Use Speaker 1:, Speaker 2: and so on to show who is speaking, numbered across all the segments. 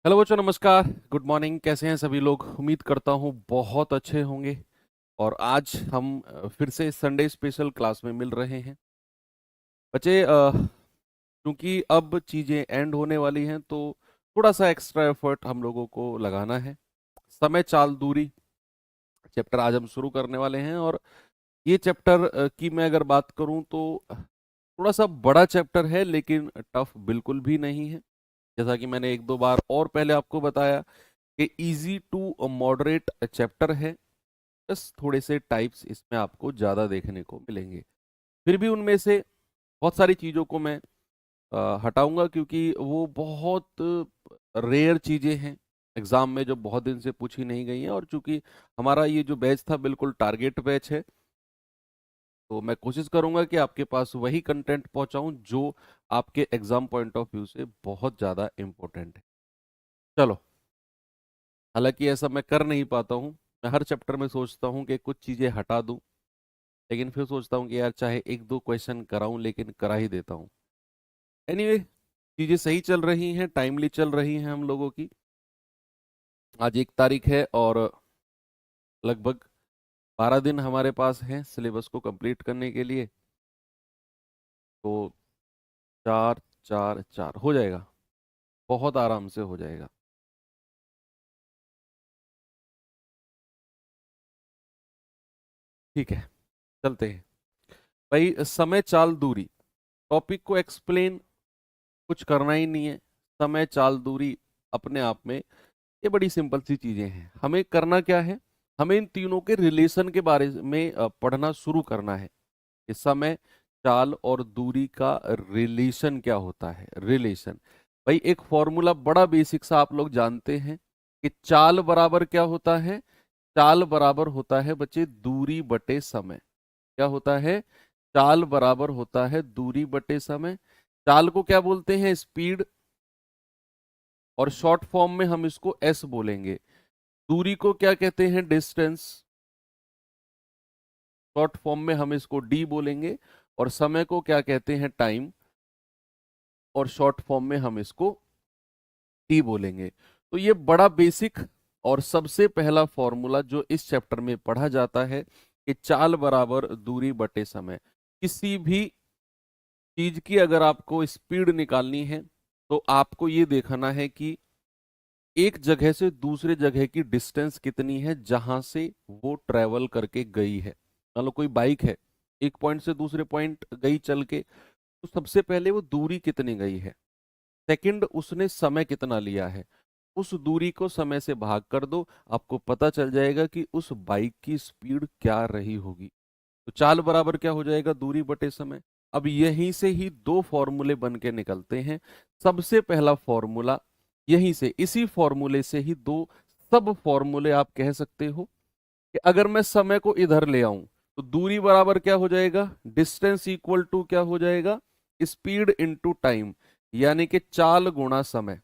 Speaker 1: Hello बच्चों, नमस्कार। Good morning. कैसे हैं सभी लोग? उम्मीद करता हूँ बहुत अच्छे होंगे। और आज हम फिर से संडे स्पेशल क्लास में मिल रहे हैं। बच्चे, क्योंकि अब चीज़ें एंड होने वाली हैं तो थोड़ा सा एक्स्ट्रा एफर्ट हम लोगों को लगाना है। समय चाल दूरी चैप्टर आज हम शुरू करने वाले हैं। और ये चैप्टर की मैं अगर बात करूं तो थोड़ा सा बड़ा चैप्टर है, लेकिन टफ बिल्कुल भी नहीं है। जैसा कि मैंने एक दो बार और पहले आपको बताया कि इजी टू मॉडरेट चैप्टर है। बस थोड़े से टाइप्स इसमें आपको ज़्यादा देखने को मिलेंगे। फिर भी उनमें से बहुत सारी चीज़ों को मैं हटाऊंगा, क्योंकि वो बहुत रेयर चीज़ें हैं एग्ज़ाम में जो बहुत दिन से पूछी नहीं गई हैं। और चूंकि हमारा ये जो बैच था बिल्कुल टारगेट बैच है, तो मैं कोशिश करूंगा कि आपके पास वही कंटेंट पहुंचाऊं जो आपके एग्ज़ाम पॉइंट ऑफ व्यू से बहुत ज़्यादा इम्पोर्टेंट है। चलो, हालांकि ऐसा मैं कर नहीं पाता हूँ। मैं हर चैप्टर में सोचता हूँ कि कुछ चीज़ें हटा दूँ, लेकिन फिर सोचता हूँ कि यार चाहे एक दो क्वेश्चन कराऊं, लेकिन करा ही देता हूँ। एनीवे, चीज़ें सही चल रही हैं, टाइमली चल रही हैं हम लोगों की। आज 1 तारीख है और लगभग 12 दिन हमारे पास हैं सिलेबस को कंप्लीट करने के लिए। तो 4 4 4 हो जाएगा, बहुत आराम से हो जाएगा। ठीक है, चलते हैं। भाई, समय चाल दूरी टॉपिक को एक्सप्लेन कुछ करना ही नहीं है। समय चाल दूरी अपने आप में ये बड़ी सिंपल सी चीजें हैं। हमें करना क्या है? हमें इन तीनों के रिलेशन के बारे में पढ़ना शुरू करना है कि समय, चाल और दूरी का रिलेशन क्या होता है। रिलेशन, भाई एक फॉर्मूला बड़ा बेसिक सा आप लोग जानते हैं कि चाल बराबर क्या होता है। चाल बराबर होता है बच्चे दूरी बटे समय। क्या होता है? चाल बराबर होता है दूरी बटे समय। चाल को क्या बोलते हैं? स्पीड। और शॉर्ट फॉर्म में हम इसको एस बोलेंगे। दूरी को क्या कहते हैं? डिस्टेंस। शॉर्ट फॉर्म में हम इसको डी बोलेंगे। और समय को क्या कहते हैं? टाइम। और शॉर्ट फॉर्म में हम इसको टी बोलेंगे। तो ये बड़ा बेसिक और सबसे पहला फॉर्मूला जो इस चैप्टर में पढ़ा जाता है कि चाल बराबर दूरी बटे समय। किसी भी चीज की अगर आपको स्पीड निकालनी है तो आपको ये देखना है कि एक जगह से दूसरे जगह की डिस्टेंस कितनी है जहां से वो ट्रेवल करके गई है। मान लो कोई बाइक है, एक पॉइंट से दूसरे पॉइंट गई चल के, तो सबसे पहले वो दूरी कितनी गई है। सेकंड, उसने समय कितना लिया है। उस दूरी को समय से भाग कर दो, आपको पता चल जाएगा कि उस बाइक की स्पीड क्या रही होगी। तो चाल बराबर क्या हो जाएगा? दूरी बटे समय। अब यहीं से ही दो फॉर्मूले बन के निकलते हैं। सबसे पहला फॉर्मूला, यहीं से इसी फॉर्मूले से ही दो सब फॉर्मूले आप कह सकते हो कि अगर मैं समय को इधर ले आऊं तो दूरी बराबर क्या हो जाएगा? डिस्टेंस इक्वल टू क्या हो जाएगा? स्पीड इनटू टाइम, यानी कि चाल गुणा समय।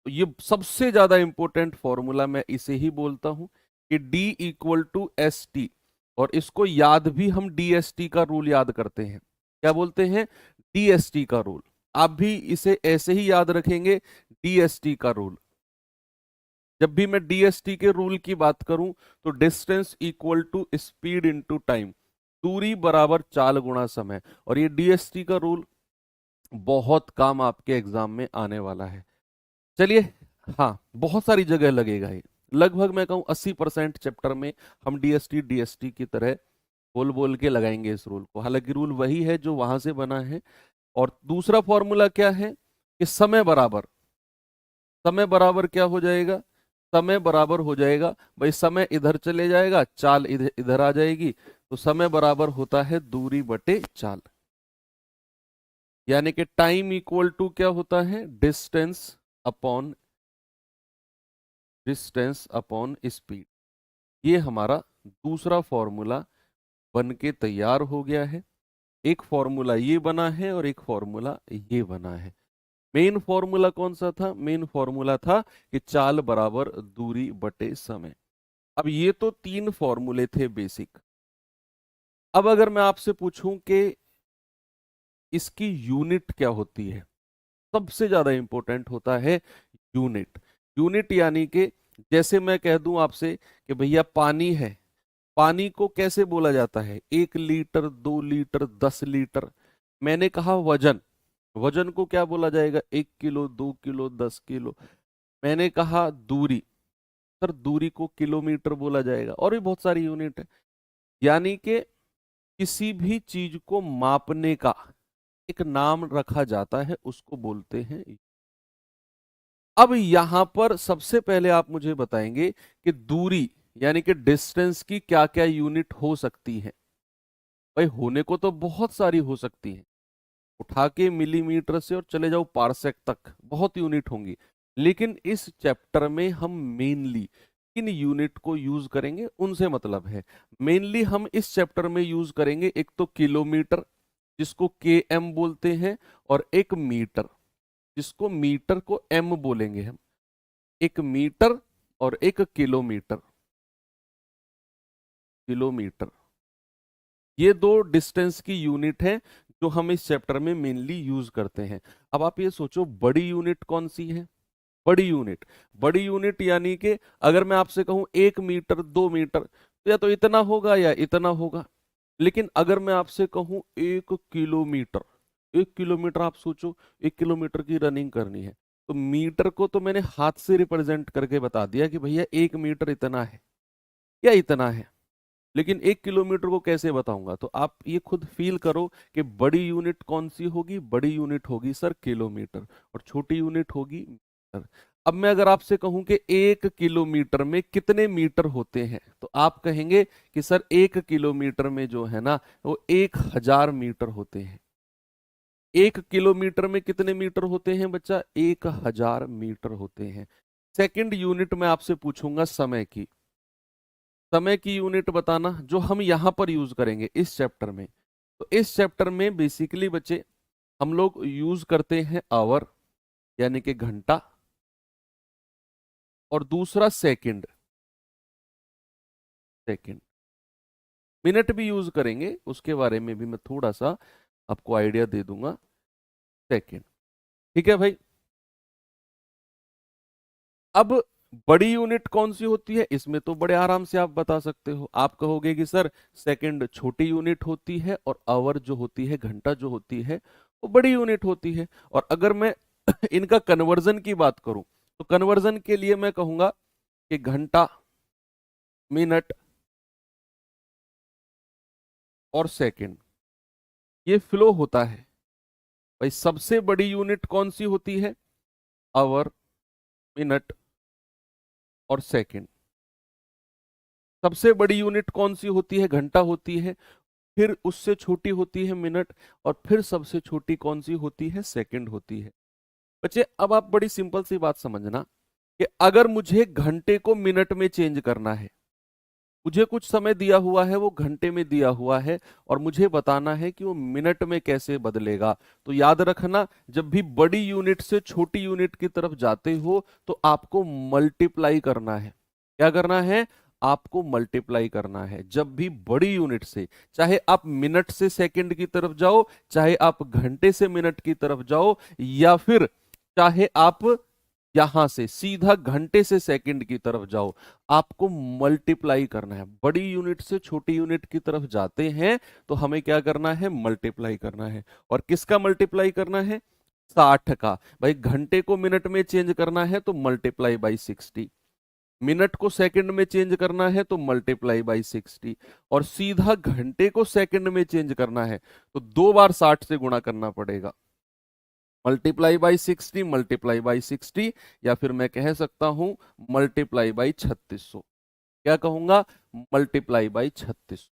Speaker 1: तो ये सबसे ज्यादा इंपॉर्टेंट फॉर्मूला मैं इसे ही बोलता हूं कि D equal to S T. और इसको याद भी हम DST का रूल याद करते हैं। क्या बोलते हैं? DST का रूल। आप भी इसे ऐसे ही याद रखेंगे, DST का रूल। जब भी मैं DST के रूल की बात करूं तो distance equal to speed into time, दूरी बराबर चाल गुणा समय। और ये DST का रूल बहुत काम आपके एग्जाम में आने वाला है। चलिए, हाँ, बहुत सारी जगह लगेगा ये। लगभग मैं कहूँ 80% चैप्टर में हम DST की तरह बोल बोल के लगाएंगे इस रूल को। हालांकि रूल वही है जो वहां से बना है। और दूसरा फॉर्मूला क्या है कि समय बराबर क्या हो जाएगा? समय बराबर हो जाएगा, भाई समय इधर चले जाएगा, चाल इधर इधर आ जाएगी। तो समय बराबर होता है दूरी बटे चाल, यानी कि टाइम इक्वल टू क्या होता है? Distance upon speed. ये हमारा दूसरा फॉर्मूला बन के तैयार हो गया है। एक फॉर्मूला ये बना है और एक फॉर्मूला ये बना है। मेन फॉर्मूला कौन सा था? मेन फॉर्मूला था कि चाल बराबर दूरी बटे समय। अब ये तो तीन फॉर्मूले थे बेसिक। अब अगर मैं आपसे पूछूं कि इसकी यूनिट क्या होती है, सबसे ज्यादा इंपॉर्टेंट होता है यूनिट। यूनिट यानी कि जैसे मैं कह दूं आपसे कि भैया पानी है, पानी को कैसे बोला जाता है? 1 लीटर, 2 लीटर, 10 लीटर। मैंने कहा वजन, वजन को क्या बोला जाएगा? 1 किलो, 2 किलो, 10 किलो। मैंने कहा दूरी, सर दूरी को किलोमीटर बोला जाएगा, और भी बहुत सारी यूनिट है। यानी कि किसी भी चीज को मापने का एक नाम रखा जाता है, उसको बोलते हैं। अब यहां पर सबसे पहले आप मुझे बताएंगे कि दूरी यानी कि डिस्टेंस की क्या क्या यूनिट हो सकती है। भाई होने को तो बहुत सारी हो सकती है, उठा के मिलीमीटर से और चले जाओ पारसेक तक, बहुत यूनिट होंगी। लेकिन इस चैप्टर में हम मेनली किन यूनिट को यूज करेंगे उनसे मतलब है। मेनली हम इस चैप्टर में यूज करेंगे एक तो किलोमीटर, जिसको के एम बोलते हैं, और एक मीटर, जिसको मीटर को एम बोलेंगे हम। एक मीटर और एक किलोमीटर। किलोमीटर, ये दो डिस्टेंस की यूनिट है जो हम इस चैप्टर में मेनली यूज करते हैं। अब आप ये सोचो बड़ी यूनिट कौन सी है? बड़ी यूनिट, बड़ी यूनिट यानी कि अगर मैं आपसे कहूं 1 मीटर, 2 मीटर, तो या तो इतना होगा या इतना होगा। लेकिन अगर मैं आपसे कहूं 1 किलोमीटर, 1 किलोमीटर, आप सोचो 1 किलोमीटर की रनिंग करनी है, तो मीटर को तो मैंने हाथ से रिप्रेजेंट करके बता दिया कि भैया 1 मीटर इतना है या इतना है। लेकिन 1 किलोमीटर को कैसे बताऊंगा? तो आप ये खुद फील करो कि बड़ी यूनिट कौन सी होगी? बड़ी यूनिट होगी सर किलोमीटर, और छोटी यूनिट होगी मीटर। अब मैं अगर आपसे कहूं कि 1 किलोमीटर में कितने मीटर होते हैं, तो आप कहेंगे कि सर 1 किलोमीटर में जो है ना वो 1000 मीटर होते हैं। 1 किलोमीटर में कितने मीटर होते हैं बच्चा? 1000 मीटर होते हैं। सेकंड यूनिट में आपसे पूछूंगा समय की। समय की यूनिट बताना, जो हम यहां पर यूज करेंगे इस चैप्टर में। तो इस चैप्टर में बेसिकली बच्चे हम लोग यूज करते हैं आवर, यानी कि घंटा, और दूसरा सेकंड। सेकंड, मिनट भी यूज करेंगे, उसके बारे में भी मैं थोड़ा सा आपको आइडिया दे दूंगा। सेकंड, ठीक है भाई। अब बड़ी यूनिट कौन सी होती है? इसमें तो बड़े आराम से आप बता सकते हो। आप कहोगे कि सर सेकंड छोटी यूनिट होती है, और आवर जो होती है, घंटा जो होती है, वो बड़ी यूनिट होती है। और अगर मैं इनका कन्वर्जन की बात करूं, तो कन्वर्जन के लिए मैं कहूंगा कि घंटा, मिनट और सेकंड, ये फ्लो होता है। भाई सबसे बड़ी यूनिट कौन सी होती है? आवर, मिनट और सेकंड। सबसे बड़ी यूनिट कौन सी होती है? घंटा होती है। फिर उससे छोटी होती है मिनट, और फिर सबसे छोटी कौन सी होती है? सेकंड होती है। बच्चे अब आप बड़ी सिंपल सी बात समझना कि अगर मुझे घंटे को मिनट में चेंज करना है, मुझे कुछ समय दिया हुआ है, वो घंटे में दिया हुआ है, और मुझे बताना है कि वो मिनट में कैसे बदलेगा, तो याद रखना, जब भी बड़ी यूनिट से छोटी यूनिट की तरफ जाते हो तो आपको मल्टीप्लाई करना है। क्या करना है? आपको मल्टीप्लाई करना है। जब भी बड़ी यूनिट से, चाहे आप मिनट से सेकंड की तरफ जाओ, चाहे आप घंटे से मिनट की तरफ जाओ, या फिर चाहे आप यहां से सीधा घंटे से सेकंड की तरफ जाओ, आपको मल्टीप्लाई करना है। बड़ी यूनिट से छोटी यूनिट की तरफ जाते हैं तो हमें क्या करना है? मल्टीप्लाई करना है। और किसका मल्टीप्लाई करना है? 60 का। भाई घंटे को मिनट में चेंज करना है तो मल्टीप्लाई बाई 60, मिनट को सेकंड में चेंज करना है तो मल्टीप्लाई बाई 60, और सीधा घंटे को सेकंड में चेंज करना है तो 2 बार 60 से गुणा करना पड़ेगा। मल्टीप्लाई बाई 60, मल्टीप्लाई बाई 60, या फिर मैं कह सकता हूं मल्टीप्लाई बाई 3600। क्या कहूंगा? Multiply by 3600।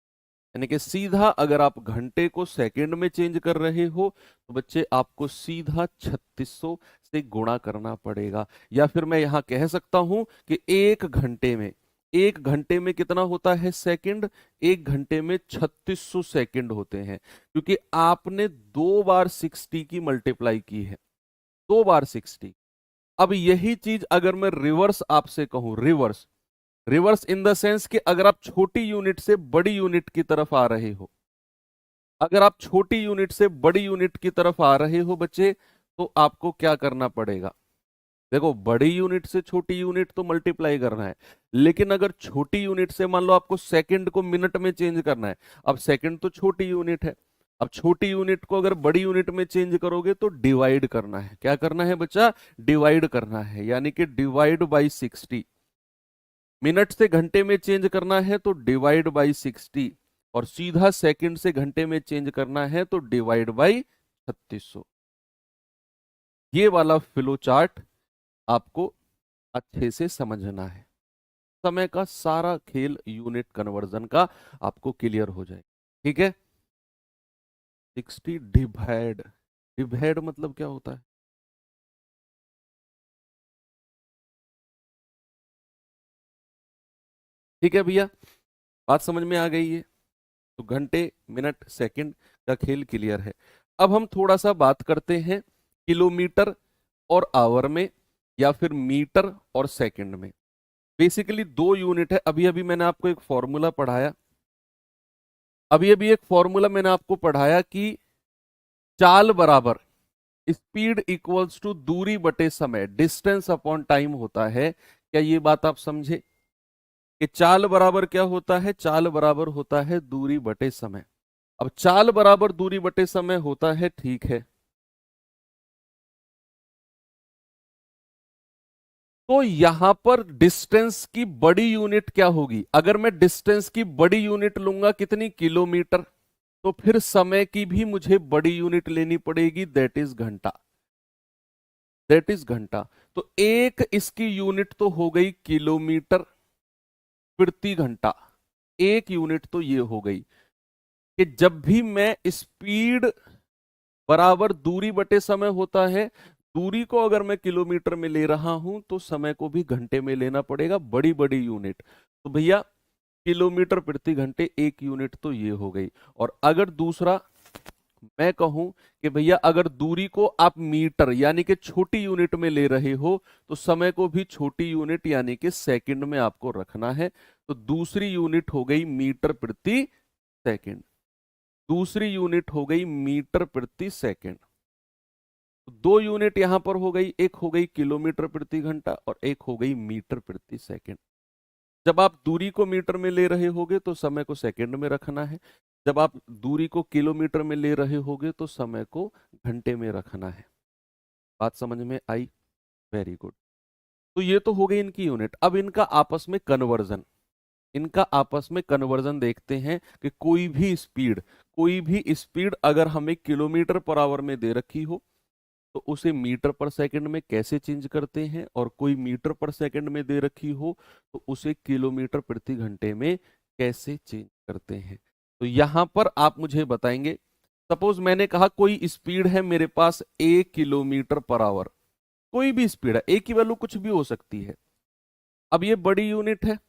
Speaker 1: यानी कि सीधा अगर आप घंटे को सेकंड में चेंज कर रहे हो तो बच्चे आपको सीधा 3600 से गुणा करना पड़ेगा। या फिर मैं यहां कह सकता हूं कि एक घंटे में कितना होता है सेकंड? 1 घंटे में 3600 सेकंड होते हैं, क्योंकि आपने 2 बार 60 की मल्टीप्लाई की है। 2 बार 60। अब यही चीज अगर मैं रिवर्स आपसे कहूं, reverse, reverse in the sense कि अगर आप छोटी यूनिट से बड़ी यूनिट की तरफ आ रहे हो, अगर आप छोटी यूनिट से बड़ी यूनिट की तरफ आ रहे हो बच्चे, तो आपको क्या करना पड़ेगा? देखो बड़ी यूनिट से छोटी यूनिट तो मल्टीप्लाई करना है, लेकिन अगर छोटी यूनिट से मान लो आपको सेकंड को मिनट में चेंज करना है, अब सेकंड तो छोटी यूनिट है, अब छोटी यूनिट को अगर बड़ी यूनिट में चेंज करोगे तो डिवाइड करना है। क्या करना है बच्चा? डिवाइड करना है, यानी कि डिवाइड बाई 60। मिनट से घंटे में चेंज करना है तो डिवाइड बाई 60, और सीधा सेकंड से घंटे में चेंज करना है तो डिवाइड बाई 3600। ये वाला फ्लो चार्ट आपको अच्छे से समझना है, समय का सारा खेल यूनिट कन्वर्जन का आपको क्लियर हो जाए। ठीक है। 60 डिवाइड, डिवाइड मतलब क्या होता है? ठीक है भैया, बात समझ में आ गई है? तो घंटे मिनट सेकंड का खेल क्लियर है। अब हम थोड़ा सा बात करते हैं किलोमीटर और आवर में, या फिर मीटर और सेकंड में। बेसिकली दो यूनिट है। अभी अभी मैंने आपको एक फॉर्मूला पढ़ाया, अभी अभी एक फॉर्मूला मैंने आपको पढ़ाया कि चाल बराबर स्पीड इक्वल्स टू दूरी बटे समय, डिस्टेंस अपॉन टाइम होता है। क्या ये बात आप समझे कि चाल बराबर क्या होता है? चाल बराबर होता है दूरी बटे समय। अब चाल बराबर दूरी बटे समय होता है, ठीक है। तो यहां पर डिस्टेंस की बड़ी यूनिट क्या होगी? अगर मैं डिस्टेंस की बड़ी यूनिट लूंगा कितनी? किलोमीटर। तो फिर समय की भी मुझे बड़ी यूनिट लेनी पड़ेगी, दैट इज घंटा। दैट इज घंटा। तो एक इसकी यूनिट तो हो गई किलोमीटर प्रति घंटा, एक यूनिट तो ये हो गई कि जब भी मैं स्पीड बराबर दूरी बटे समय होता है, दूरी को अगर मैं किलोमीटर में ले रहा हूं तो समय को भी घंटे में लेना पड़ेगा, बड़ी बड़ी यूनिट। तो भैया किलोमीटर प्रति घंटे एक यूनिट तो ये हो गई। और अगर दूसरा मैं कहूं कि भैया अगर दूरी को आप मीटर यानी कि छोटी यूनिट में ले रहे हो तो समय को भी छोटी यूनिट यानी कि सेकंड में आपको रखना है। तो दूसरी यूनिट हो गई मीटर प्रति सेकंड, दूसरी यूनिट हो गई मीटर प्रति सेकंड। तो दो यूनिट यहां पर हो गई, एक हो गई किलोमीटर प्रति घंटा और एक हो गई मीटर प्रति सेकंड। जब आप दूरी को मीटर में ले रहे होगे तो समय को सेकंड में रखना है, जब आप दूरी को किलोमीटर में ले रहे होगे तो समय को घंटे में रखना है। बात समझ में आई? Very good. तो ये तो हो गई इनकी यूनिट। अब इनका आपस में कन्वर्जन, इनका आपस में कन्वर्जन देखते हैं कि कोई भी स्पीड अगर हमें किलोमीटर पर आवर में दे रखी हो तो उसे मीटर पर सेकंड में कैसे चेंज करते हैं, और कोई मीटर पर सेकंड में दे रखी हो तो उसे किलोमीटर प्रति घंटे में कैसे चेंज करते हैं। तो यहां पर आप मुझे बताएंगे, सपोज मैंने कहा कोई स्पीड है मेरे पास 1 किलोमीटर पर आवर, कोई भी स्पीड है, एक की वैल्यू कुछ भी हो सकती है। अब ये बड़ी यूनिट है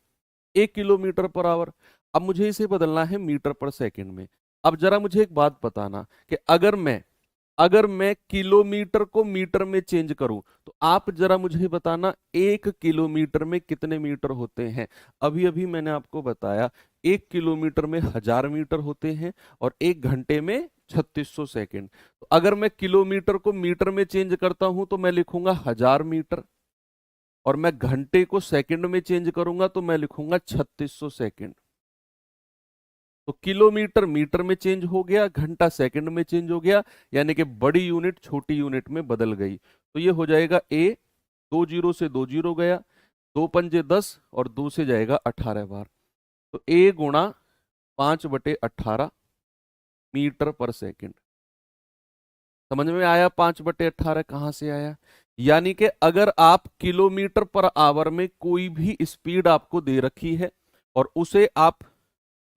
Speaker 1: 1 किलोमीटर पर आवर, अब मुझे इसे बदलना है मीटर पर सेकंड में। अब जरा मुझे एक बात बताना कि अगर मैं किलोमीटर को मीटर में चेंज करूं तो आप जरा मुझे बताना 1 किलोमीटर में कितने मीटर होते हैं? अभी अभी मैंने आपको बताया 1 किलोमीटर में 1000 मीटर होते हैं और 1 घंटे में 3600 सेकंड। तो अगर मैं किलोमीटर को मीटर में चेंज करता हूं तो मैं लिखूंगा 1000 मीटर, और मैं घंटे को सेकंड में चेंज करूंगा तो मैं लिखूंगा 3600 सेकंड। तो किलोमीटर मीटर में चेंज हो गया, घंटा सेकंड में चेंज हो गया, यानी कि बड़ी यूनिट छोटी यूनिट में बदल गई। तो ये हो जाएगा ए, 2 जीरो से 2 जीरो गया, 2 पंजे 10 और 2 से जाएगा 18 बार। तो ए गुणा 5/18 मीटर पर सेकंड। समझ में आया? 5/18 कहां से आया? यानी कि अगर आप किलोमीटर पर आवर में कोई भी स्पीड आपको दे रखी है और उसे आप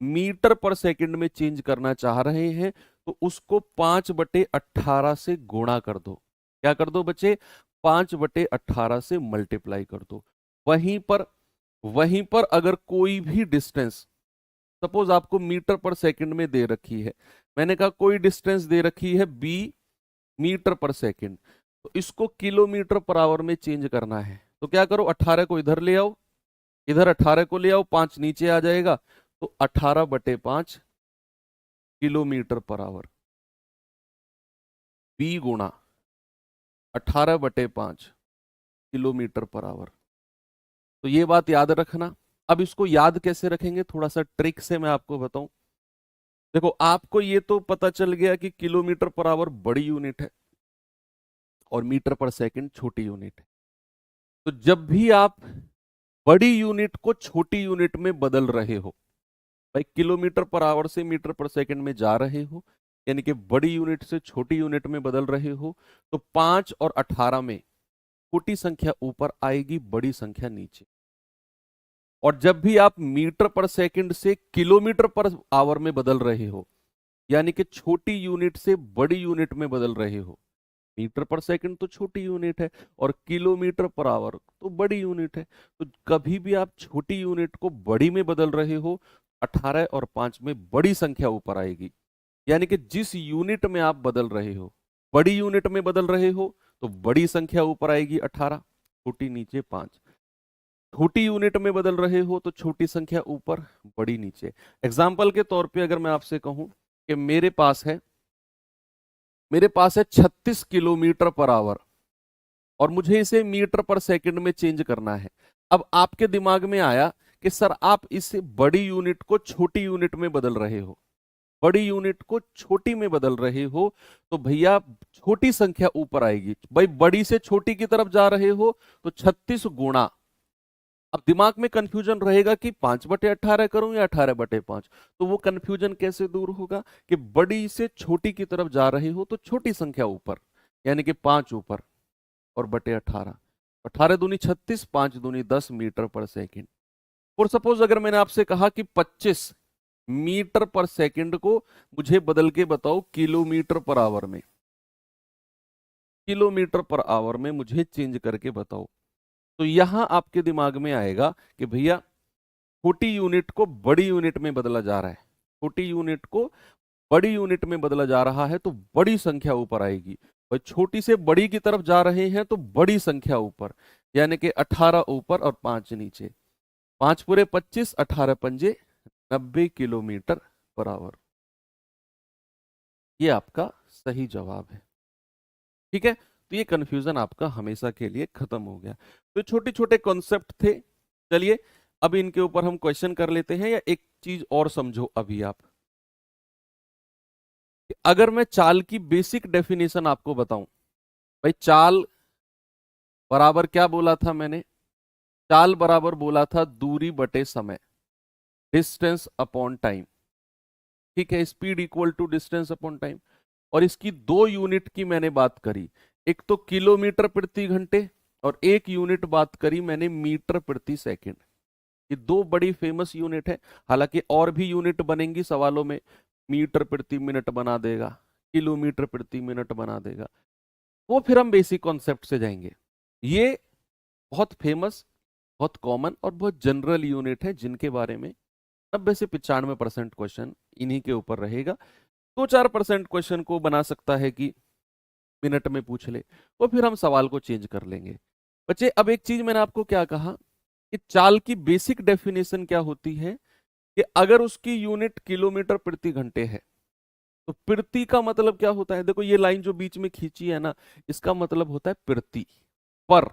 Speaker 1: मीटर पर सेकंड में चेंज करना चाह रहे हैं तो उसको 5/18 से गुणा कर दो। क्या कर दो बच्चे? 5/18 से मल्टीप्लाई कर दो। वहीं पर वहीं पर अगर कोई भी डिस्टेंस, सपोज आपको मीटर पर सेकंड में दे रखी है, मैंने कहा कोई डिस्टेंस दे रखी है b मीटर पर सेकंड, तो इसको किलोमीटर पर आवर में चेंज करना है। तो क्या करो, 18 को इधर ले आओ, इधर 18 को ले आओ, 5 नीचे आ जाएगा, तो 18/5 किलोमीटर पर आवर, बी गुणा 18/5 किलोमीटर पर आवर। तो ये बात याद रखना। अब इसको याद कैसे रखेंगे, थोड़ा सा ट्रिक से मैं आपको बताऊं। देखो, आपको ये तो पता चल गया कि किलोमीटर पर आवर बड़ी यूनिट है और मीटर पर सेकंड छोटी यूनिट है। तो जब भी आप बड़ी यूनिट को छोटी यूनिट में बदल रहे हो, भाई किलोमीटर पर आवर से मीटर पर सेकंड में जा रहे हो, यानी कि बड़ी यूनिट से छोटी यूनिट में बदल रहे हो, तो 5 और 18 में छोटी संख्या ऊपर आएगी, बड़ी संख्या नीचे। और जब भी आप मीटर पर सेकंड से किलोमीटर पर आवर में बदल रहे हो, यानी कि छोटी यूनिट से बड़ी यूनिट में बदल रहे हो, मीटर पर सेकंड तो छोटी यूनिट है और किलोमीटर पर आवर तो बड़ी यूनिट है, तो कभी भी आप छोटी यूनिट को बड़ी में बदल रहे हो, 18 और 5 में बड़ी संख्या ऊपर आएगी। यानी कि जिस यूनिट में आप बदल रहे हो, बड़ी यूनिट में बदल रहे हो, तो बड़ी संख्या ऊपर आएगी 18, छोटी नीचे 5। छोटी यूनिट में बदल रहे हो तो छोटी संख्या ऊपर, बड़ी नीचे। एग्जाम्पल के तौर पे अगर मैं आपसे कहूं कि मेरे पास है 36 किलोमीटर पर आवर और मुझे इसे मीटर पर सेकंड में चेंज करना है। अब आपके दिमाग में आया कि सर आप इस बड़ी यूनिट को छोटी यूनिट में बदल रहे हो, बड़ी यूनिट को छोटी में बदल रहे हो, तो भैया छोटी संख्या ऊपर आएगी। भाई बड़ी से छोटी की तरफ जा रहे हो तो 36 गुणा। अब दिमाग में कंफ्यूजन रहेगा कि 5/18 करूं या 18/5। तो वो कंफ्यूजन कैसे दूर होगा कि बड़ी से छोटी की तरफ जा रहे हो तो छोटी संख्या ऊपर, यानी कि 5 ऊपर और बटे 18। 18 दूनी 36, 5 दूनी 10 मीटर पर सेकंड। और सपोज अगर मैंने आपसे कहा कि 25 मीटर पर सेकंड को मुझे बदल के बताओ किलोमीटर पर आवर में, किलोमीटर पर आवर में मुझे चेंज करके बताओ, तो यहां आपके दिमाग में आएगा कि भैया छोटी यूनिट को बड़ी यूनिट में बदला जा रहा है, छोटी यूनिट को बड़ी यूनिट में बदला जा रहा है, तो बड़ी संख्या ऊपर आएगी। और छोटी से बड़ी की तरफ जा रहे हैं तो बड़ी संख्या ऊपर, यानी कि 18 ऊपर और 5 नीचे। 5 पूरे 25, 18 पंजे 90 किलोमीटर पर आवर। ये आपका सही जवाब है। ठीक है, तो ये कंफ्यूजन आपका हमेशा के लिए खत्म हो गया। तो छोटे छोटे कॉन्सेप्ट थे। चलिए अब इनके ऊपर हम क्वेश्चन कर लेते हैं, या एक चीज और समझो अभी आप, कि अगर मैं चाल की बेसिक डेफिनेशन आपको बताऊं, भाई चाल बराबर क्या बोला था मैंने, चाल बराबर बोला था दूरी बटे समय, डिस्टेंस अपॉन टाइम। ठीक है, speed equal to distance upon time. और इसकी दो यूनिट की मैंने बात करी, एक तो किलोमीटर प्रति घंटे और एक यूनिट बात करी मैंने मीटर प्रति सेकंड। ये दो बड़ी फेमस यूनिट है, हालांकि और भी यूनिट बनेंगी सवालों में, मीटर प्रति मिनट बना देगा, किलोमीटर प्रति मिनट बना देगा, वो फिर हम बेसिक कॉन्सेप्ट से जाएंगे। ये बहुत फेमस, बहुत कॉमन और बहुत जनरल यूनिट है, जिनके बारे में 90 से 95% क्वेश्चन इन्हीं के ऊपर रहेगा। 2-4% क्वेश्चन को बना सकता है कि मिनट में पूछ ले, वो फिर हम सवाल को चेंज कर लेंगे। बच्चे अब एक चीज मैंने आपको क्या कहा कि चाल की बेसिक डेफिनेशन क्या होती है, कि अगर उसकी यूनिट किलोमीटर प्रति घंटे है तो प्रति का मतलब क्या होता है, देखो ये लाइन जो बीच में खींची है ना, इसका मतलब होता है प्रति, पर,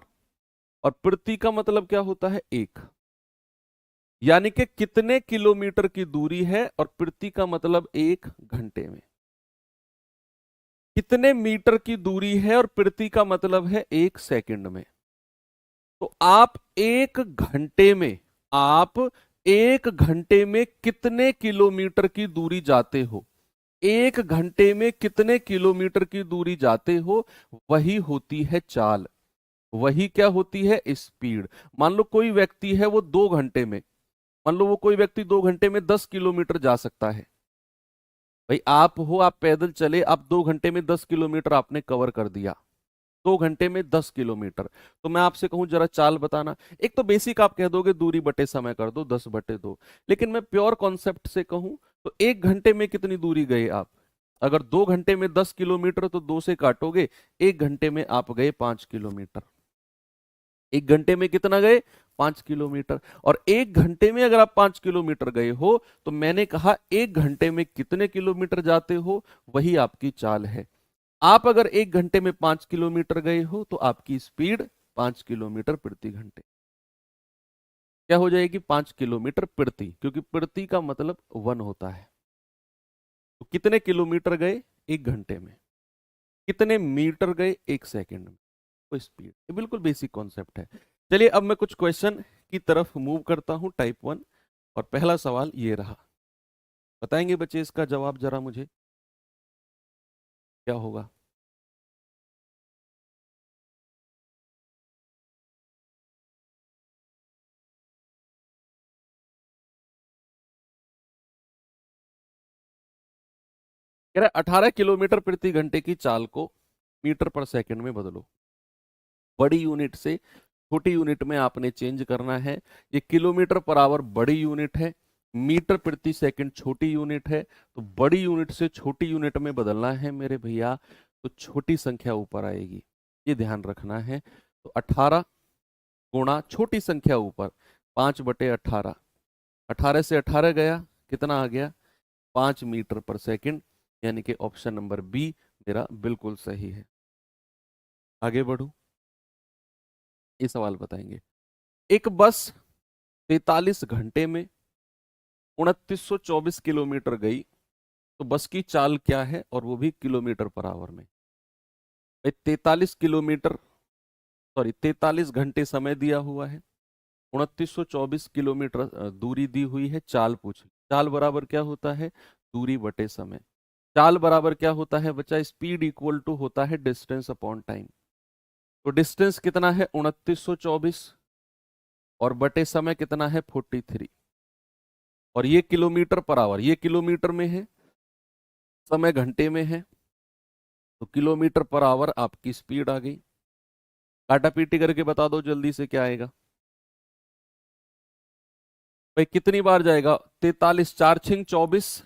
Speaker 1: और प्रति का मतलब क्या होता है, एक, यानी कि कितने किलोमीटर की दूरी है, और प्रति का मतलब 1 घंटे में। कितने मीटर की दूरी है और प्रति का मतलब है 1 सेकंड में। तो आप 1 घंटे में कितने किलोमीटर की दूरी जाते हो, 1 घंटे में कितने किलोमीटर की दूरी जाते हो, वही होती है चाल, वही क्या होती है, स्पीड। मान लो कोई व्यक्ति है वो 2 घंटे में, मान लो वो कोई व्यक्ति 2 घंटे में 10 किलोमीटर जा सकता है। भाई आप हो, आप पैदल चले, आप 2 घंटे में 10 किलोमीटर आपने कवर कर दिया, 2 घंटे में 10 किलोमीटर। तो मैं आपसे कहूं जरा चाल बताना, एक तो बेसिक आप कह दोगे दूरी बटे समय कर दो 10/2, लेकिन मैं प्योर कॉन्सेप्ट से कहूं तो 1 घंटे में कितनी दूरी गए आप, अगर 2 घंटे में 10 किलोमीटर तो 2 से काटोगे, 1 घंटे में आप गए 5 किलोमीटर। 1 घंटे में कितना गए, 5 किलोमीटर। और 1 घंटे में अगर आप 5 किलोमीटर गए हो, तो मैंने कहा 1 घंटे में कितने किलोमीटर जाते हो, वही आपकी चाल है। आप अगर 1 घंटे में 5 किलोमीटर गए हो तो आपकी स्पीड 5 किलोमीटर प्रति घंटे। क्या हो जाएगी? 5 किलोमीटर प्रति, क्योंकि प्रति का मतलब 1 होता है। तो कितने किलोमीटर गए 1 घंटे में, कितने मीटर गए 1 सेकंड में, तो स्पीड। ये बिल्कुल बेसिक कॉन्सेप्ट है। चलिए अब मैं कुछ क्वेश्चन की तरफ मूव करता हूं, टाइप 1। और पहला सवाल ये रहा, बताएंगे बच्चे इसका जवाब जरा मुझे, क्या होगा? कह रहा है 18 किलोमीटर प्रति घंटे की चाल को मीटर पर सेकंड में बदलो। बड़ी यूनिट से छोटी यूनिट में आपने चेंज करना है। ये किलोमीटर पर आवर बड़ी यूनिट है, मीटर प्रति सेकंड छोटी यूनिट है। तो बड़ी यूनिट से छोटी यूनिट में बदलना है मेरे भैया, तो छोटी संख्या ऊपर आएगी, ये ध्यान रखना है। तो 18 गुणा छोटी संख्या ऊपर, 5/18। 18 से 18 गया, कितना आ गया? 5 मीटर पर सेकंड, यानी कि ऑप्शन नंबर बी मेरा बिल्कुल सही है। आगे बढ़ू, ये सवाल बताएंगे। एक बस 43 घंटे में 2924 किलोमीटर गई, तो बस की चाल क्या है, और वो भी किलोमीटर पर आवर में। भाई 43 घंटे समय दिया हुआ है, 2924 किलोमीटर दूरी दी हुई है, चाल पूछ ली। चाल बराबर क्या होता है? दूरी बटे समय। चाल बराबर क्या होता है बच्चा? स्पीड इक्वल टू होता है डिस्टेंस अपॉन टाइम। तो डिस्टेंस कितना है? 2924, और बटे समय कितना है? 43। और ये किलोमीटर पर आवर, ये किलोमीटर में है, समय घंटे में है, तो किलोमीटर पर आवर आपकी स्पीड आ गई। काटा पीटी करके बता दो जल्दी से क्या आएगा भाई, कितनी बार जाएगा? 43, 4×6 24,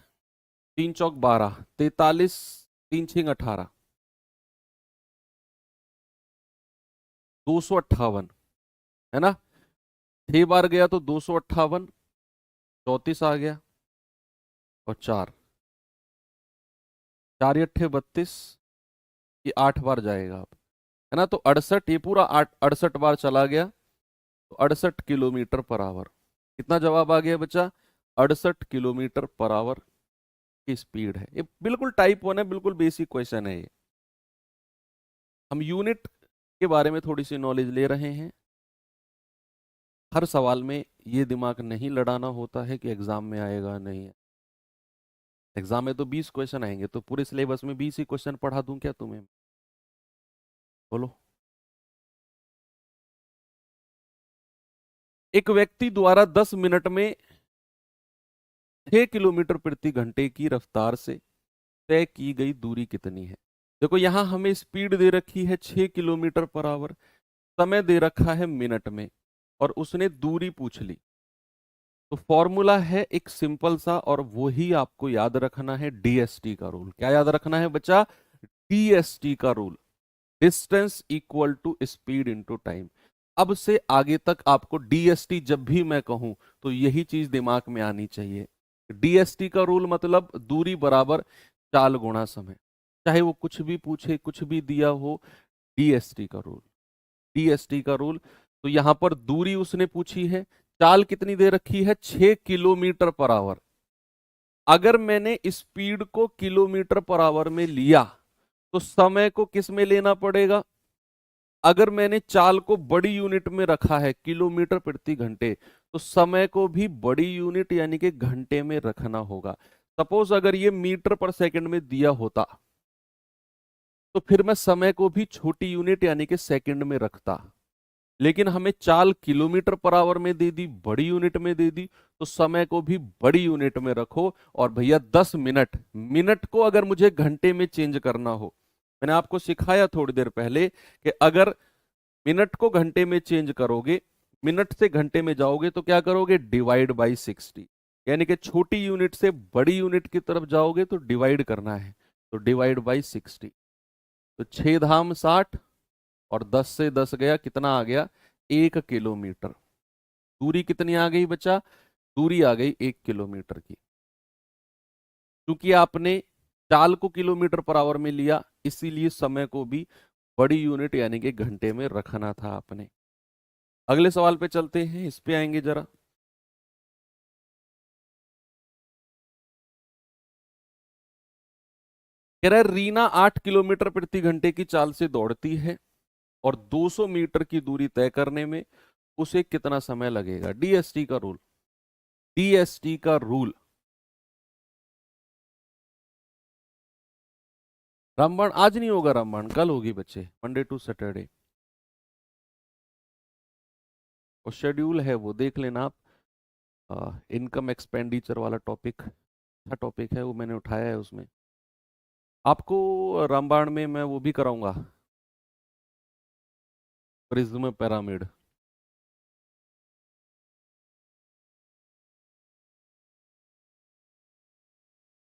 Speaker 1: 3×4 12, 43, 3×6 18, 258, है ना? 6 बार गया तो 258, 34 आ गया, और 4, 4×8 = 32, ये 8 बार जाएगा आप, है ना? तो 68, ये पूरा 68 बार चला गया, तो 68 किलोमीटर पर आवर। कितना जवाब आ गया बच्चा? 68 किलोमीटर पर आवर की स्पीड है। ये बिल्कुल टाइप 1 है, बिल्कुल बेसिक क्वेश्चन है ये। हम यूनिट के बारे में थोड़ी सी नॉलेज ले रहे हैं। हर सवाल में ये दिमाग नहीं लड़ाना होता है कि एग्जाम में आएगा नहीं है। एग्जाम में तो 20 क्वेश्चन आएंगे, तो पूरे सिलेबस में 20 ही क्वेश्चन पढ़ा दूं क्या तुम्हें? बोलो। एक व्यक्ति द्वारा 10 मिनट में 6 किलोमीटर प्रति घंटे की रफ्तार से तय की गई दूरी कितनी है? देखो यहां हमें स्पीड दे रखी है 6 किलोमीटर पर आवर, समय दे रखा है मिनट में, और उसने दूरी पूछ ली। तो फॉर्मूला है एक सिंपल सा, और वही आपको याद रखना है, डीएसटी का रूल। क्या याद रखना है बच्चा? डीएसटी का rule, distance equal to speed into time. अब से आगे तक आपको डीएसटी जब भी मैं कहूं तो यही चीज दिमाग में आनी चाहिए। डीएसटी का रूल मतलब दूरी बराबर चाल गुणा समय, चाहे वो कुछ भी पूछे, कुछ भी दिया हो, डीएसटी का रूल, डीएसटी का रूल। तो यहां पर दूरी उसने पूछी है, चाल कितनी दे रखी है? 6 किलोमीटर पर आवर। अगर मैंने स्पीड को किलोमीटर पर आवर में लिया, तो समय को किस में लेना पड़ेगा? अगर मैंने चाल को बड़ी यूनिट में रखा है, किलोमीटर प्रति घंटे, तो समय को भी बड़ी यूनिट यानी कि घंटे में रखना होगा। सपोज अगर ये मीटर पर सेकंड में दिया होता, तो फिर मैं समय को भी छोटी यूनिट यानी कि सेकंड में रखता। लेकिन हमें चाल किलोमीटर पर आवर में दे दी, बड़ी यूनिट में दे दी, तो समय को भी बड़ी यूनिट में रखो। और भैया 10 मिनट, मिनट को अगर मुझे घंटे में चेंज करना हो, मैंने आपको सिखाया थोड़ी देर पहले कि अगर मिनट को घंटे में चेंज करोगे, मिनट से घंटे में जाओगे, तो क्या करोगे? डिवाइड बाई 60, यानी कि छोटी यूनिट से बड़ी यूनिट की तरफ जाओगे तो डिवाइड करना है, तो डिवाइड बाई 60। तो 6 धाम 60, और 10 से 10 गया, कितना आ गया? 1 किलोमीटर। दूरी कितनी आ गई बच्चा? दूरी आ गई 1 किलोमीटर की। क्योंकि आपने चाल को किलोमीटर पर आवर में लिया, इसीलिए समय को भी बड़ी यूनिट यानी कि घंटे में रखना था आपने। अगले सवाल पे चलते हैं, इस पे आएंगे जरा। कह रहा है रीना 8 किलोमीटर प्रति घंटे की चाल से दौड़ती है और 200 मीटर की दूरी तय करने में उसे कितना समय लगेगा। डीएसटी का रूल, डीएसटी का रूल। रामबाण आज नहीं होगा, रामबाण कल होगी बच्चे, मंडे टू सैटरडे। और शेड्यूल है वो देख लेना आप। इनकम एक्सपेंडिचर वाला टॉपिक, अच्छा टॉपिक है वो, मैंने उठाया है उसमें। आपको रामबाण में मैं वो भी कराऊंगा, प्रिज्म पिरामिड।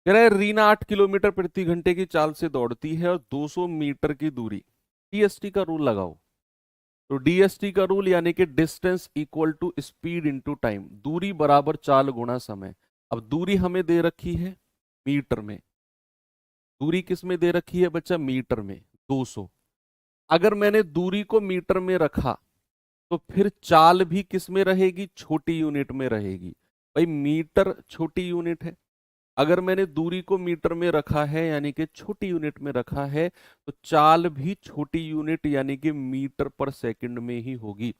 Speaker 1: कह रहा है रीना 8 किलोमीटर प्रति घंटे की चाल से दौड़ती है और 200 मीटर की दूरी, डीएसटी का रूल लगाओ। तो डीएसटी का रूल यानी कि distance equal to speed into time, दूरी बराबर चाल गुणा समय। अब दूरी हमें दे रखी है मीटर में, दूरी किस में दे रखी है बच्चा, मीटर में 200। अगर मैंने दूरी को मीटर में रखा तो फिर चाल भी किस में रहेगी, छोटी यूनिट में रहेगी। भाई मीटर छोटी यूनिट है, अगर मैंने दूरी को मीटर में रखा है यानी कि छोटी यूनिट में रखा है, तो चाल भी छोटी यूनिट यानी कि मीटर पर सेकंड में ही होगी।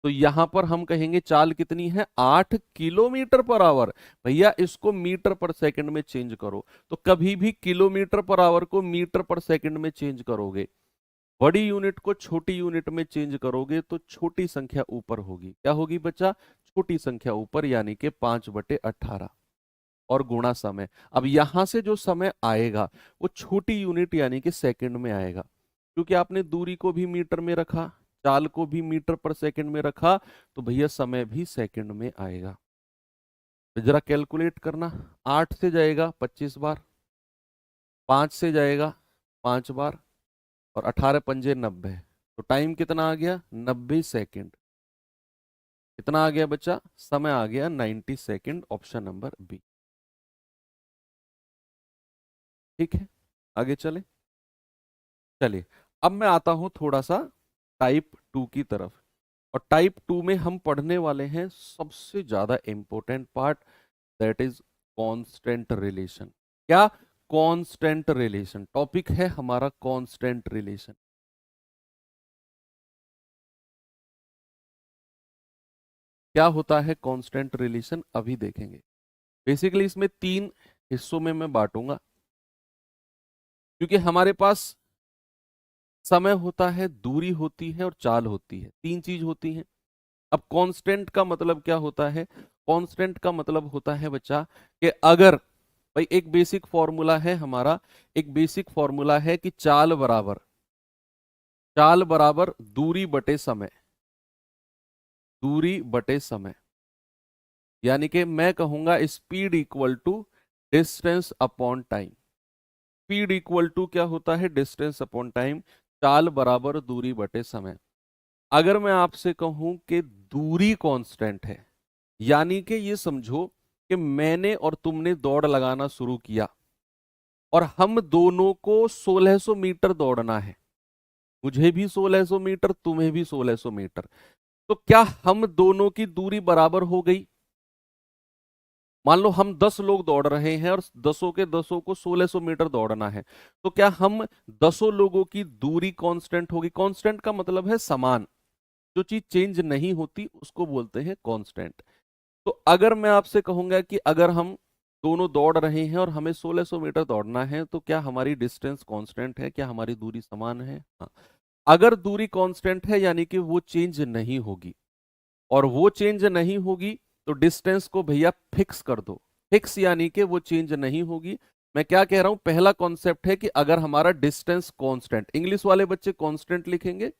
Speaker 1: तो यहां पर हम कहेंगे चाल कितनी है, 8 किलोमीटर पर आवर। भैया इसको मीटर पर सेकंड में चेंज करो, तो कभी भी किलोमीटर पर आवर को मीटर पर सेकंड में चेंज करोगे, बड़ी यूनिट को छोटी यूनिट में चेंज करोगे तो छोटी संख्या ऊपर होगी। क्या होगी बच्चा, छोटी संख्या ऊपर, यानी कि 5/18 और गुणा समय। अब यहां से जो समय आएगा वो छोटी यूनिट यानी कि सेकंड में आएगा, क्योंकि आपने दूरी को भी मीटर में रखा, चाल को भी मीटर पर सेकंड में रखा, तो भैया समय भी सेकंड में आएगा। तो जरा कैलकुलेट करना, 8 से जाएगा 25 बार, 5 से जाएगा 5 बार, और 18 पंजे 90, तो टाइम कितना आ गया, 90 सेकेंड। कितना आ गया बच्चा, समय आ गया 90 सेकेंड, ऑप्शन नंबर बी। ठीक है, आगे चले। चलिए, अब मैं आता हूं थोड़ा सा टाइप 2 की तरफ। और टाइप 2 में हम पढ़ने वाले हैं सबसे ज्यादा important part, that is constant relation. क्या, कांस्टेंट रिलेशन टॉपिक है हमारा, कांस्टेंट रिलेशन। क्या होता है कांस्टेंट रिलेशन, अभी देखेंगे। बेसिकली इसमें 3 हिस्सों में मैं बांटूंगा, क्योंकि हमारे पास समय होता है, दूरी होती है और चाल होती है, 3 चीज होती हैं। अब कांस्टेंट का मतलब क्या होता है, कांस्टेंट का मतलब होता है बच्चा कि अगर, भाई एक बेसिक फॉर्मूला है हमारा, एक बेसिक फॉर्मूला है कि चाल बराबर दूरी बटे समय, दूरी बटे समय। यानी कि मैं कहूंगा speed equal to distance upon time. Speed equal to क्या होता है, डिस्टेंस अपॉन टाइम, चाल बराबर दूरी बटे समय। अगर मैं आपसे कहूं कि दूरी कांस्टेंट है, यानी कि ये समझो कि मैंने और तुमने दौड़ लगाना शुरू किया और हम दोनों को 1600 मीटर दौड़ना है, मुझे भी 1600 मीटर, तुम्हें भी 1600 मीटर। तो क्या हम दोनों की दूरी बराबर हो गई। मान लो हम 10 लोग दौड़ रहे हैं और 10 के 10 को 1600 मीटर दौड़ना है, तो क्या हम 10 लोगों की दूरी कांस्टेंट होगी। कांस्टेंट का मतलब है समान, जो चीज चेंज नहीं होती उसको बोलते हैं कांस्टेंट। तो अगर मैं आपसे कहूंगा कि अगर हम दोनों दौड़ रहे हैं और हमें 1600 मीटर दौड़ना है, तो क्या हमारी डिस्टेंस कांस्टेंट है, क्या हमारी दूरी समान है। हाँ, अगर दूरी कांस्टेंट है यानी कि वो चेंज नहीं होगी, और वो चेंज नहीं होगी तो डिस्टेंस को भैया फिक्स कर दो। फिक्स यानी कि वो चेंज नहीं होगी। मैं क्या कह रहा हूं, पहला कॉन्सेप्ट है कि अगर हमारा डिस्टेंस कांस्टेंट, इंग्लिश वाले बच्चे कांस्टेंट लिखेंगे,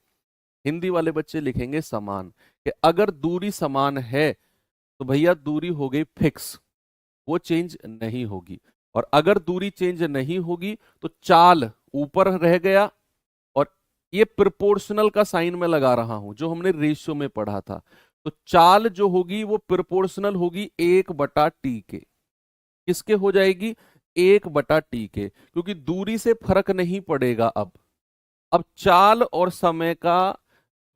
Speaker 1: हिंदी वाले बच्चे लिखेंगे समान, कि अगर दूरी समान है तो भैया दूरी हो गई फिक्स, वो चेंज नहीं होगी। और अगर दूरी चेंज नहीं होगी तो चाल ऊपर रह गया, और ये प्रोपोर्शनल का साइन मैं लगा रहा हूं जो हमने रेशियो में पढ़ा था। तो चाल जो होगी वो प्रोपोर्शनल होगी 1/t के। किसके हो जाएगी, 1/t के, क्योंकि दूरी से फर्क नहीं पड़ेगा अब। अब चाल और समय का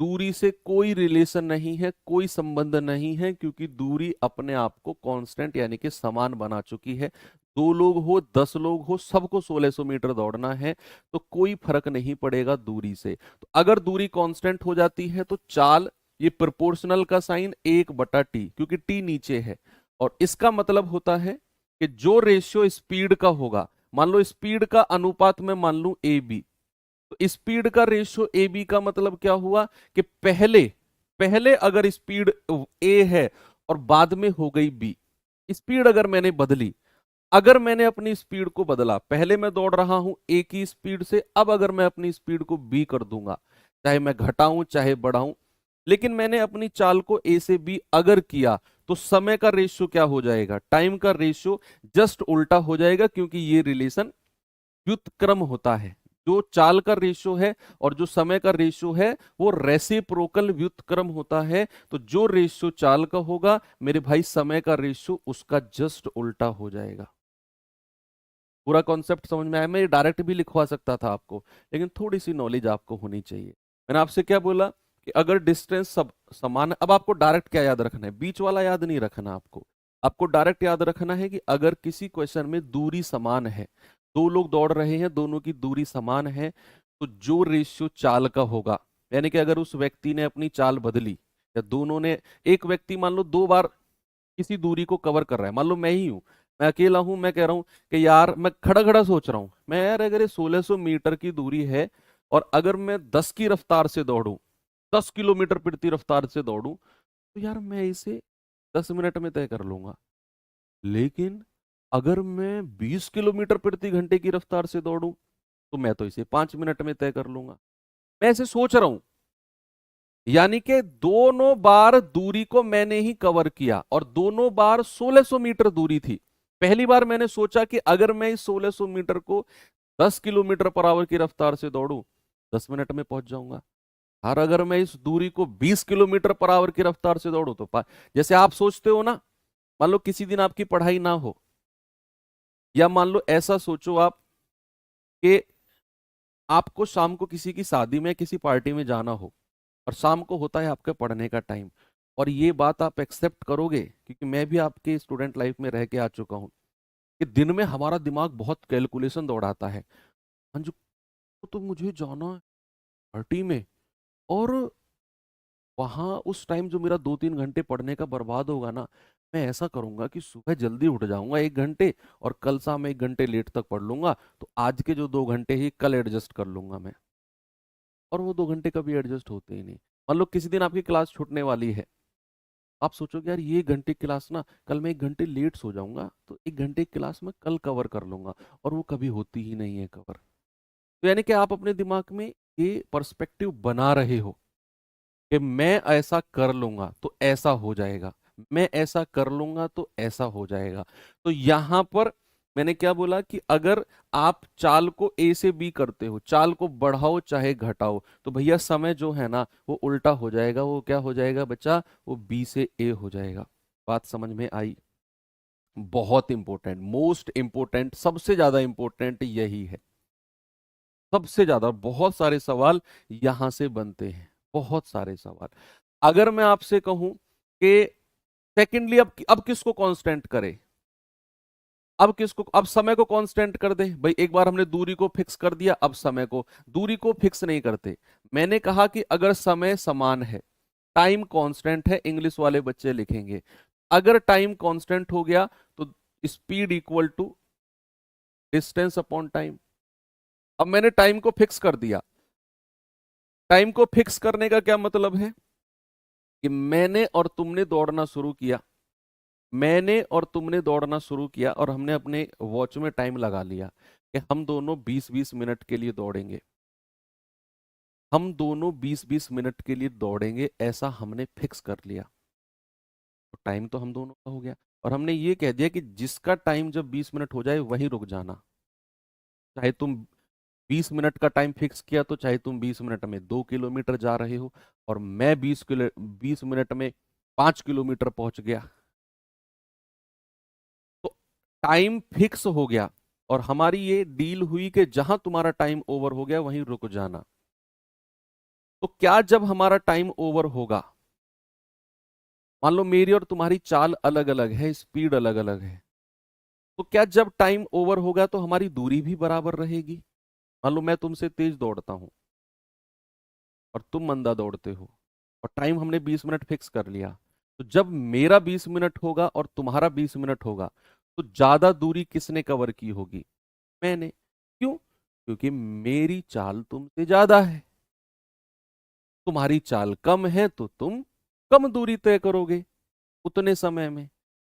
Speaker 1: दूरी से कोई रिलेशन नहीं है, कोई संबंध नहीं है, क्योंकि दूरी अपने आप को कांस्टेंट यानी कि समान बना चुकी है। 2 लोग हो 10 लोग हो, सबको 1600 मीटर दौड़ना है, तो कोई फर्क नहीं पड़ेगा दूरी से। तो अगर दूरी कांस्टेंट हो जाती है तो चाल, ये प्रोपोर्शनल का साइन 1/t, क्योंकि टी नीचे है, और इसका मतलब होता है कि जो रेशियो स्पीड का होगा, मान लो स्पीड का अनुपात में मान लू ए बी, तो स्पीड का रेशियो ए बी का मतलब क्या हुआ कि पहले पहले अगर स्पीड ए है और बाद में हो गई बी, स्पीड अगर मैंने बदली, अगर मैंने अपनी स्पीड को बदला, पहले मैं दौड़ रहा हूं ए की स्पीड से, अब अगर मैं अपनी स्पीड को बी कर दूंगा, चाहे मैं घटाऊं चाहे बढ़ाऊं, लेकिन मैंने अपनी चाल को ए से बी अगर किया, तो समय का रेशियो क्या हो जाएगा, टाइम का रेशियो जस्ट उल्टा हो जाएगा, क्योंकि ये रिलेशन व्युत्क्रम होता है। जो चाल का रेशियो है और जो समय का रेशियो है वो रेसिप्रोकल व्युत्क्रम होता है। तो जो रेशियो चाल का होगा मेरे भाई, समय का रेशियो उसका जस्ट उल्टा हो जाएगा। पूरा कॉन्सेप्ट समझ में आया? मैं डायरेक्ट भी लिखवा सकता था आपको, लेकिन थोड़ी सी नॉलेज आपको होनी चाहिए। मैंने आपसे क्या बोला कि अगर डिस्टेंस सब समान है, अब आपको डायरेक्ट क्या याद रखना है, बीच वाला याद नहीं रखना आपको। आपको डायरेक्ट याद रखना है कि अगर किसी क्वेश्चन में दूरी समान है, 2 लोग दौड़ रहे हैं, दोनों की दूरी समान है, तो जो रेशियो चाल का होगा, यानी कि अगर उस व्यक्ति ने अपनी चाल बदली, या दोनों ने, एक व्यक्ति मान लो 2 बार किसी दूरी को कवर कर रहा है, मान लो मैं ही हूं, मैं अकेला हूं, मैं कह रहा हूं कि यार मैं खड़ा खड़ा सोच रहा हूं, मैं यार अगर ये 1600 मीटर की दूरी है और अगर मैं 10 की रफ्तार से दौड़ूं, 10 किलोमीटर प्रति रफ्तार से दौड़ूं, तो यार मैं इसे 10 मिनट में तय कर लूंगा। लेकिन अगर मैं 20 किलोमीटर प्रति घंटे की रफ्तार से दौड़ूं, तो मैं तो इसे 5 मिनट में तय कर लूंगा। मैं ऐसे सोच रहा हूं, यानी कि दोनों बार दूरी को मैंने ही कवर किया और दोनों बार 1600 मीटर दूरी थी। पहली बार मैंने सोचा कि अगर मैं इस 1600 मीटर को 10 किलोमीटर पर आवर की रफ्तार से दौड़ूं, 10 मिनट में पहुंच जाऊंगा। और अगर मैं इस दूरी को 20 किलोमीटर पर आवर की रफ्तार से दौड़ूं तो जैसे आप सोचते हो ना, मान लो किसी दिन आपकी पढ़ाई ना हो, या मान लो ऐसा सोचो आप कि आपको शाम को किसी की शादी में किसी पार्टी में जाना हो, और शाम को होता है आपके पढ़ने का टाइम, और ये बात आप एक्सेप्ट करोगे, क्योंकि मैं भी आपके स्टूडेंट लाइफ में रह के आ चुका हूँ, कि दिन में हमारा दिमाग बहुत कैलकुलेशन दौड़ाता है। अंजू, तो मुझे जाना है पार्टी में, और वहां उस टाइम जो मेरा 2-3 घंटे पढ़ने का बर्बाद होगा ना, मैं ऐसा करूंगा कि सुबह जल्दी उठ जाऊंगा 1 घंटे, और कल शाम 1 घंटे लेट तक पढ़ लूंगा, तो आज के जो 2 घंटे ही कल एडजस्ट कर लूंगा मैं। और वो 2 घंटे कभी एडजस्ट होते ही नहीं। मान लो किसी दिन आपकी क्लास छूटने वाली है, आप सोचोगे यार ये घंटे की क्लास ना, कल मैं 1 घंटे लेट सो जाऊंगा, तो 1 घंटे की क्लास में कल कवर कर लूंगा, और वो कभी होती ही नहीं है कवर। तो यानी कि आप अपने दिमाग में ये पर्सपेक्टिव बना रहे हो कि मैं ऐसा कर लूंगा तो ऐसा हो जाएगा, मैं ऐसा कर लूंगा तो ऐसा हो जाएगा। तो यहां पर मैंने क्या बोला कि अगर आप चाल को ए से बी करते हो, चाल को बढ़ाओ चाहे घटाओ, तो भैया समय जो है ना वो उल्टा हो जाएगा। वो क्या हो जाएगा बच्चा? वो बी से ए हो जाएगा। बात समझ में आई? बहुत इंपॉर्टेंट, मोस्ट इंपॉर्टेंट, सबसे ज्यादा इंपॉर्टेंट यही है। सबसे ज्यादा बहुत सारे सवाल यहां से बनते हैं, बहुत सारे सवाल। अगर मैं आपसे कहूं कि सेकेंडली अब किसको कांस्टेंट करे, अब किसको, अब समय को कांस्टेंट कर दे भाई। एक बार हमने दूरी को फिक्स कर दिया, अब समय को, दूरी को फिक्स नहीं करते। मैंने कहा कि अगर समय समान है, टाइम कांस्टेंट है, इंग्लिश वाले बच्चे लिखेंगे, अगर टाइम कांस्टेंट हो गया तो speed equal to distance upon time. अब मैंने टाइम को फिक्स कर दिया। टाइम को फिक्स करने का क्या मतलब है कि मैंने और तुमने दौड़ना शुरू किया, मैंने और तुमने दौड़ना शुरू किया, और हमने अपने वॉच में टाइम लगा लिया कि हम दोनों 20-20 मिनट के लिए दौड़ेंगे, हम दोनों 20-20 मिनट के लिए दौड़ेंगे, ऐसा हमने फिक्स कर लिया। तो टाइम तो हम दोनों का हो गया, और हमने ये कह दिया कि जिसका टाइम जब 20 मिनट हो जाए वहीं रुक जाना। चाहे तुम 20 मिनट का टाइम फिक्स किया, तो चाहे तुम 20 मिनट में 2 किलोमीटर जा रहे हो, और मैं 20 मिनट में 5 किलोमीटर पहुंच गया, तो टाइम फिक्स हो गया, और हमारी ये डील हुई कि जहां तुम्हारा टाइम ओवर हो गया वहीं रुक जाना। तो क्या जब हमारा टाइम ओवर होगा, मान लो मेरी और तुम्हारी चाल अलग अलग है, स्पीड अलग अलग है, तो क्या जब टाइम ओवर होगा तो हमारी दूरी भी बराबर रहेगी? मान लो मैं तुमसे तेज दौड़ता हूं और तुम मंदा दौड़ते हो, और टाइम हमने 20 मिनट फिक्स कर लिया, तो जब मेरा 20 मिनट होगा और तुम्हारा 20 मिनट होगा, तो ज्यादा दूरी किसने कवर की होगी? मैंने। क्यों? क्योंकि मेरी चाल तुमसे ज्यादा है। तुम्हारी चाल कम है तो तुम कम दूरी तय करोगे उतने समय में।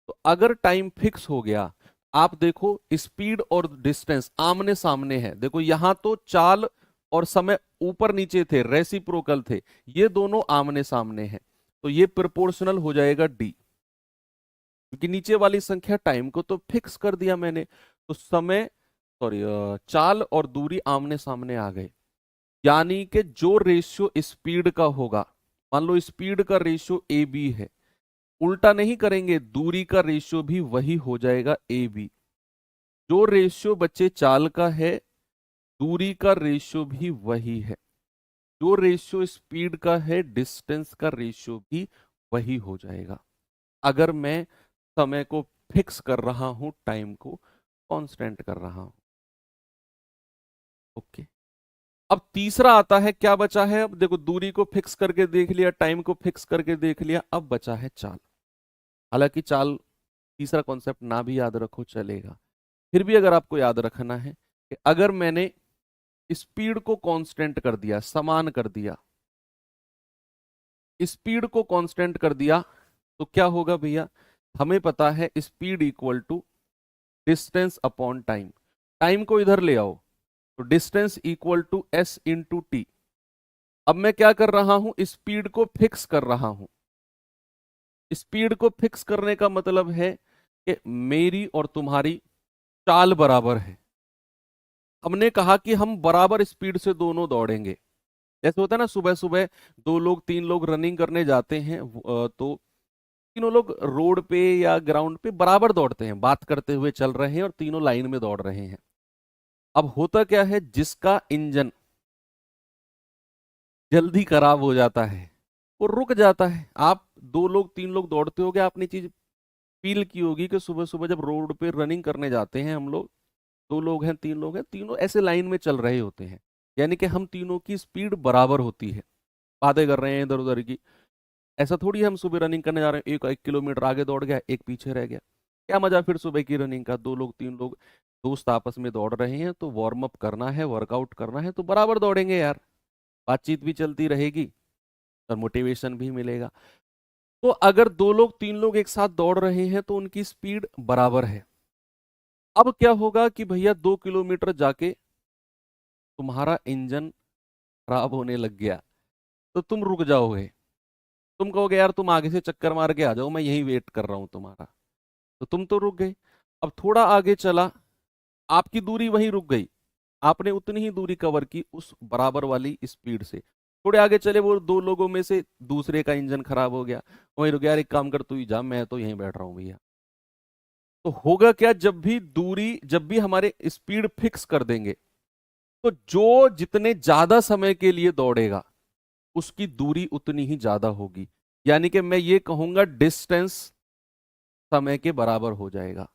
Speaker 1: तो अगर टाइम फिक्स हो गया, आप देखो स्पीड और डिस्टेंस आमने सामने है, देखो यहां तो चाल और समय ऊपर नीचे थे, रेसिप्रोकल थे, ये दोनों आमने सामने हैं, तो ये प्रोपोर्शनल हो जाएगा डी, क्योंकि नीचे वाली संख्या टाइम को तो फिक्स कर दिया मैंने, तो समय, सॉरी, चाल और दूरी आमने सामने आ गए। यानी कि जो रेशियो स्पीड का होगा, मान लो स्पीड का रेशियो ए बी है, उल्टा नहीं करेंगे, दूरी का रेशियो भी वही हो जाएगा ए बी। जो रेशियो बच्चे चाल का है, दूरी का रेशियो भी वही है। जो रेशियो स्पीड का है, डिस्टेंस का रेशियो भी वही हो जाएगा, अगर मैं समय को फिक्स कर रहा हूं, टाइम को कांस्टेंट कर रहा हूं। ओके। अब तीसरा आता है, क्या बचा है? अब देखो, दूरी को फिक्स करके देख लिया, टाइम को फिक्स करके देख लिया, अब बचा है चाल। हालांकि चाल तीसरा कॉन्सेप्ट ना भी याद रखो चलेगा, फिर भी अगर आपको याद रखना है कि अगर मैंने स्पीड को कांस्टेंट कर दिया, समान कर दिया, स्पीड को कांस्टेंट कर दिया, तो क्या होगा भैया? हमें पता है speed equal to distance upon time. Time को इधर ले आओ, तो distance equal to S into T. अब मैं क्या कर रहा हूं? स्पीड को फिक्स कर रहा हूं। स्पीड को फिक्स करने का मतलब है कि मेरी और तुम्हारी चाल बराबर है। हमने कहा कि हम बराबर स्पीड से दोनों दौड़ेंगे। जैसे होता है ना, सुबह सुबह दो लोग तीन लोग रनिंग करने जाते हैं, तो तीनों लोग रोड पे या ग्राउंड पे बराबर दौड़ते हैं, बात करते हुए चल रहे हैं और तीनों लाइन में दौड़ रहे हैं। अब होता क्या है, जिसका इंजन जल्दी खराब हो जाता है वो रुक जाता है। आप दो लोग तीन लोग दौड़ते होगे, आपने चीज फील की होगी कि सुबह सुबह जब रोड पे रनिंग करने जाते हैं हम लोग, दो लोग हैं तीन लोग हैं, तीनों ऐसे लाइन में चल रहे होते हैं, यानी कि हम तीनों की स्पीड बराबर होती है, बातें कर रहे हैं इधर उधर की। ऐसा थोड़ी है हम सुबह रनिंग करने जा रहे हैं, एक 1 किलोमीटर आगे दौड़ गया, एक पीछे रह गया, क्या मजा फिर सुबह की रनिंग का? दो लोग तीन लोग दोस्त आपस में दौड़ रहे हैं, तो वार्म अप करना है, वर्कआउट करना है, तो बराबर दौड़ेंगे यार, बातचीत भी चलती रहेगी और मोटिवेशन भी मिलेगा। तो अगर दो लोग तीन लोग एक साथ दौड़ रहे हैं तो उनकी स्पीड बराबर है। अब क्या होगा कि भैया 2 किलोमीटर जाके तुम्हारा इंजन खराब होने लग गया, तो तुम रुक जाओगे, तुम कहोगे यार तुम आगे से चक्कर मार के आ जाओ, मैं यहीं वेट कर रहा हूं तुम्हारा, तो तुम तो रुक गए। अब थोड़ा आगे चला, आपकी दूरी वहीं रुक गई, आपने उतनी ही दूरी कवर की उस बराबर वाली स्पीड से। थोड़े आगे चले, वो दो लोगों में से दूसरे का इंजन खराब हो गया, वहीं रुक गया, यार एक काम कर तू ही जा, मैं तो यहीं बैठ रहा हूँ भैया। तो होगा क्या, जब भी दूरी, जब भी हमारे स्पीड फिक्स कर देंगे, तो जो जितने ज्यादा समय के लिए दौड़ेगा उसकी दूरी उतनी ही ज्यादा होगी। यानी कि मैं ये कहूंगा डिस्टेंस समय के बराबर हो जाएगा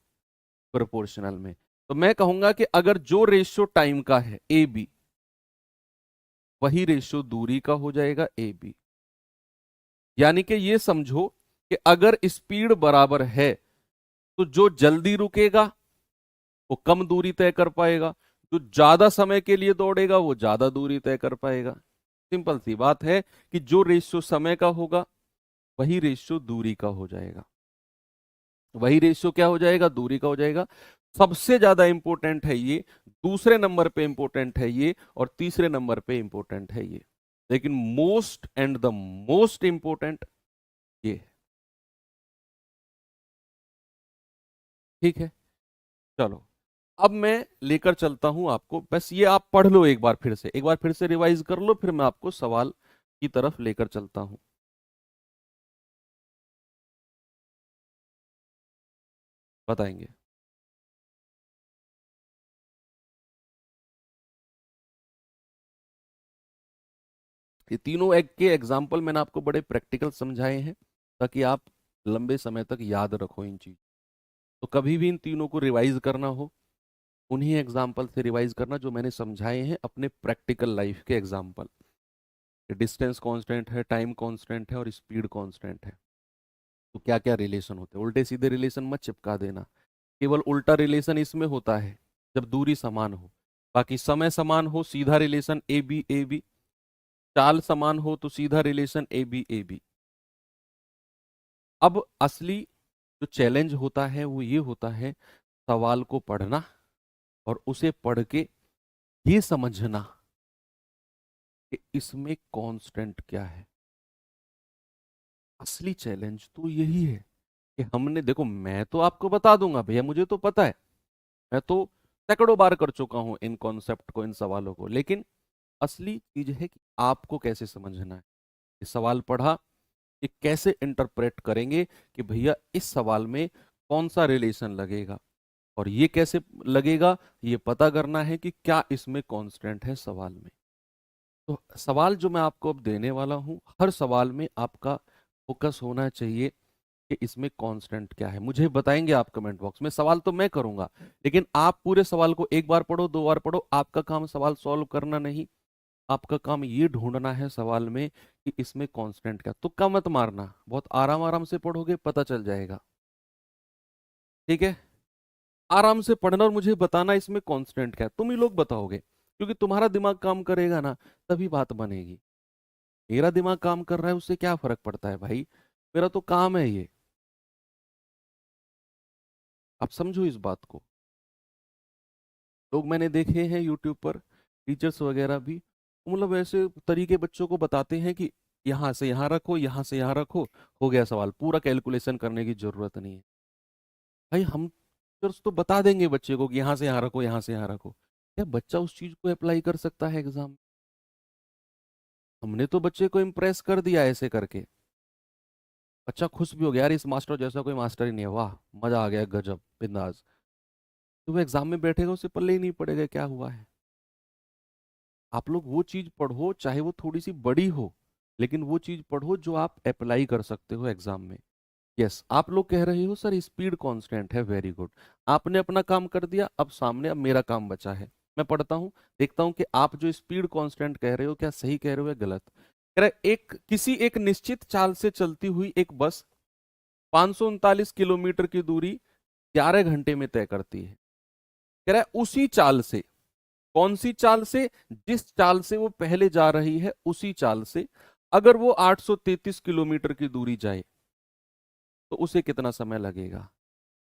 Speaker 1: प्रोपोर्शनल में। तो मैं कहूंगा कि अगर जो रेशियो टाइम का है ए बी, वही रेशियो दूरी का हो जाएगा ए बी। यानी कि ये समझो कि अगर स्पीड बराबर है, तो जो जल्दी रुकेगा वो कम दूरी तय कर पाएगा, जो ज्यादा समय के लिए दौड़ेगा वो ज्यादा दूरी तय कर पाएगा। सिंपल सी बात है कि जो रेशियो समय का होगा वही रेशियो दूरी का हो जाएगा, वही रेशियो क्या हो जाएगा? दूरी का हो जाएगा। सबसे ज्यादा इंपॉर्टेंट है ये, दूसरे नंबर पे इंपॉर्टेंट है ये, और तीसरे नंबर पे इंपॉर्टेंट है ये, लेकिन most and the most important ये है। ठीक है, चलो अब मैं लेकर चलता हूं आपको, बस ये आप पढ़ लो एक बार फिर से, एक बार फिर से रिवाइज कर लो, फिर मैं आपको सवाल की तरफ लेकर चलता हूं। बताएंगे। ये तीनों एग के एग्जाम्पल मैंने आपको बड़े प्रैक्टिकल समझाए हैं ताकि आप लंबे समय तक याद रखो इन चीज। तो कभी भी इन तीनों को रिवाइज करना हो, उन्हीं एग्जाम्पल से रिवाइज करना जो मैंने समझाए हैं अपने प्रैक्टिकल लाइफ के एग्जाम्पल। डिस्टेंस कांस्टेंट है, टाइम कांस्टेंट है और स्पीड कांस्टेंट है। तो क्या क्या रिलेशन होते हैं, उल्टे सीधे रिलेशन मत चिपका देना। केवल उल्टा रिलेशन इसमें होता है जब दूरी समान हो, बाकी समय समान हो सीधा relation A B A B, चाल समान हो तो सीधा relation A B A B. अब असली जो चैलेंज होता है वो ये होता है सवाल को पढ़ना और उसे पढ़ के ये समझना कि इसमें कांस्टेंट क्या है। असली चैलेंज तो यही है कि हमने देखो, मैं तो आपको बता दूंगा भैया, मुझे तो पता है, मैं तो सैकड़ों बार कर चुका हूं इन कॉन्सेप्ट को, इन सवालों को, लेकिन असली चीज है कि आपको कैसे समझना है। ये सवाल पढ़ा, ये कैसे इंटरप्रेट करेंगे कि भैया इस सवाल में कौन सा रिलेशन लगेगा, और ये कैसे लगेगा ये पता करना है कि क्या इसमें कांस्टेंट है सवाल में। तो सवाल जो मैं आपको अब देने वाला हूं, हर सवाल में आपका फोकस होना चाहिए कि इसमें कांस्टेंट क्या है। मुझे बताएंगे आप कमेंट बॉक्स में, सवाल तो मैं करूंगा लेकिन आप पूरे सवाल को एक बार पढ़ो, दो बार पढ़ो, आपका काम सवाल सॉल्व करना नहीं, आपका काम ये ढूंढना है सवाल में कि इसमें कांस्टेंट क्या। तुक्का मत मारना, बहुत आराम आराम से पढ़ोगे पता चल जाएगा, ठीक है। आराम से पढ़ना और मुझे बताना इसमें कांस्टेंट क्या है, तुम ही लोग बताओगे, क्योंकि तुम्हारा दिमाग काम करेगा ना तभी बात बनेगी। मेरा दिमाग काम कर रहा है उससे क्या फर्क पड़ता है भाई, मेरा तो काम है ये। आप समझो इस बात को। लोग मैंने देखे हैं यूट्यूब पर, टीचर्स वगैरह भी, मतलब ऐसे तरीके बच्चों को बताते हैं कि यहाँ से यहाँ रखो, यहाँ से यहाँ रखो, हो गया सवाल, पूरा कैलकुलेशन करने की जरूरत नहीं है। भाई हम टीचर्स तो बता देंगे बच्चे को कि यहाँ से यहाँ रखो, यहाँ से यहाँ रखो, क्या बच्चा उस चीज को अप्लाई कर सकता है एग्जाम? हमने तो बच्चे को इम्प्रेस कर दिया ऐसे करके, बच्चा खुश भी हो गया, यार इस मास्टर जैसा कोई मास्टर ही नहीं है, वाह मजा आ गया, गजब बिंदास। तो वो एग्जाम में बैठेगा उसे पल्ले ही नहीं पड़ेगा क्या हुआ है। आप लोग वो चीज पढ़ो चाहे वो थोड़ी सी बड़ी हो, लेकिन वो चीज पढ़ो जो आप अप्लाई कर सकते हो एग्जाम में। यस, आप लोग कह रहे हो सर स्पीड कांस्टेंट है, वेरी गुड, आपने अपना काम कर दिया, अब सामने अब मेरा काम बचा है। मैं पढ़ता हूँ, देखता हूँ कि आप जो स्पीड कांस्टेंट कह रहे हो क्या सही कह रहे हो या गलत। कह रहे एक किसी एक निश्चित चाल से चलती हुई एक बस 539 किलोमीटर की दूरी 11 घंटे में तय करती है। कह रहा है उसी चाल से, कौन सी चाल से, जिस चाल से वो पहले जा रही है उसी चाल से अगर वो 833 किलोमीटर की दूरी जाए तो उसे कितना समय लगेगा।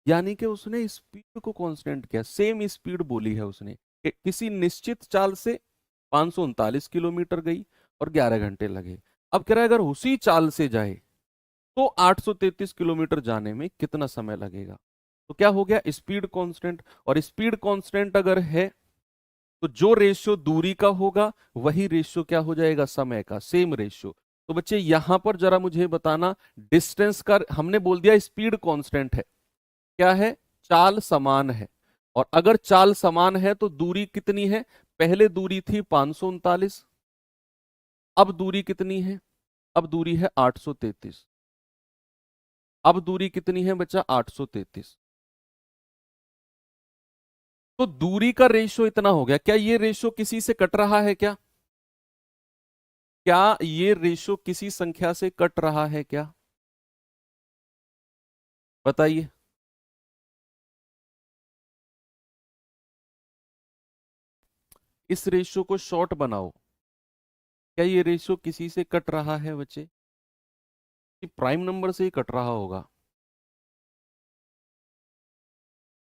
Speaker 1: यानी कि उसने स्पीड को कांस्टेंट किया, सेम स्पीड बोली है उसने कि किसी निश्चित चाल से 539 किलोमीटर गई और 11 घंटे लगे। अब कह रहा है अगर उसी चाल से जाए तो 833 किलोमीटर जाने में कितना समय लगेगा। तो क्या हो गया, स्पीड कांस्टेंट, और स्पीड कांस्टेंट अगर है तो जो रेशियो दूरी का होगा वही रेशियो क्या हो जाएगा, समय का, सेम रेशियो। तो बच्चे यहां पर जरा मुझे बताना, डिस्टेंस का हमने बोल दिया स्पीड कांस्टेंट है, क्या है, चाल समान है, और अगर चाल समान है तो दूरी कितनी है, पहले दूरी थी 539, अब दूरी कितनी है, अब दूरी है 833, अब दूरी कितनी है बच्चा 833। तो दूरी का रेशियो इतना हो गया, क्या ये रेशियो किसी से कट रहा है क्या, क्या ये रेशियो किसी संख्या से कट रहा है क्या, बताइए। इस रेशियो को शॉर्ट बनाओ, क्या ये रेशियो किसी से कट रहा है बच्चे, कि प्राइम नंबर से ही कट रहा होगा।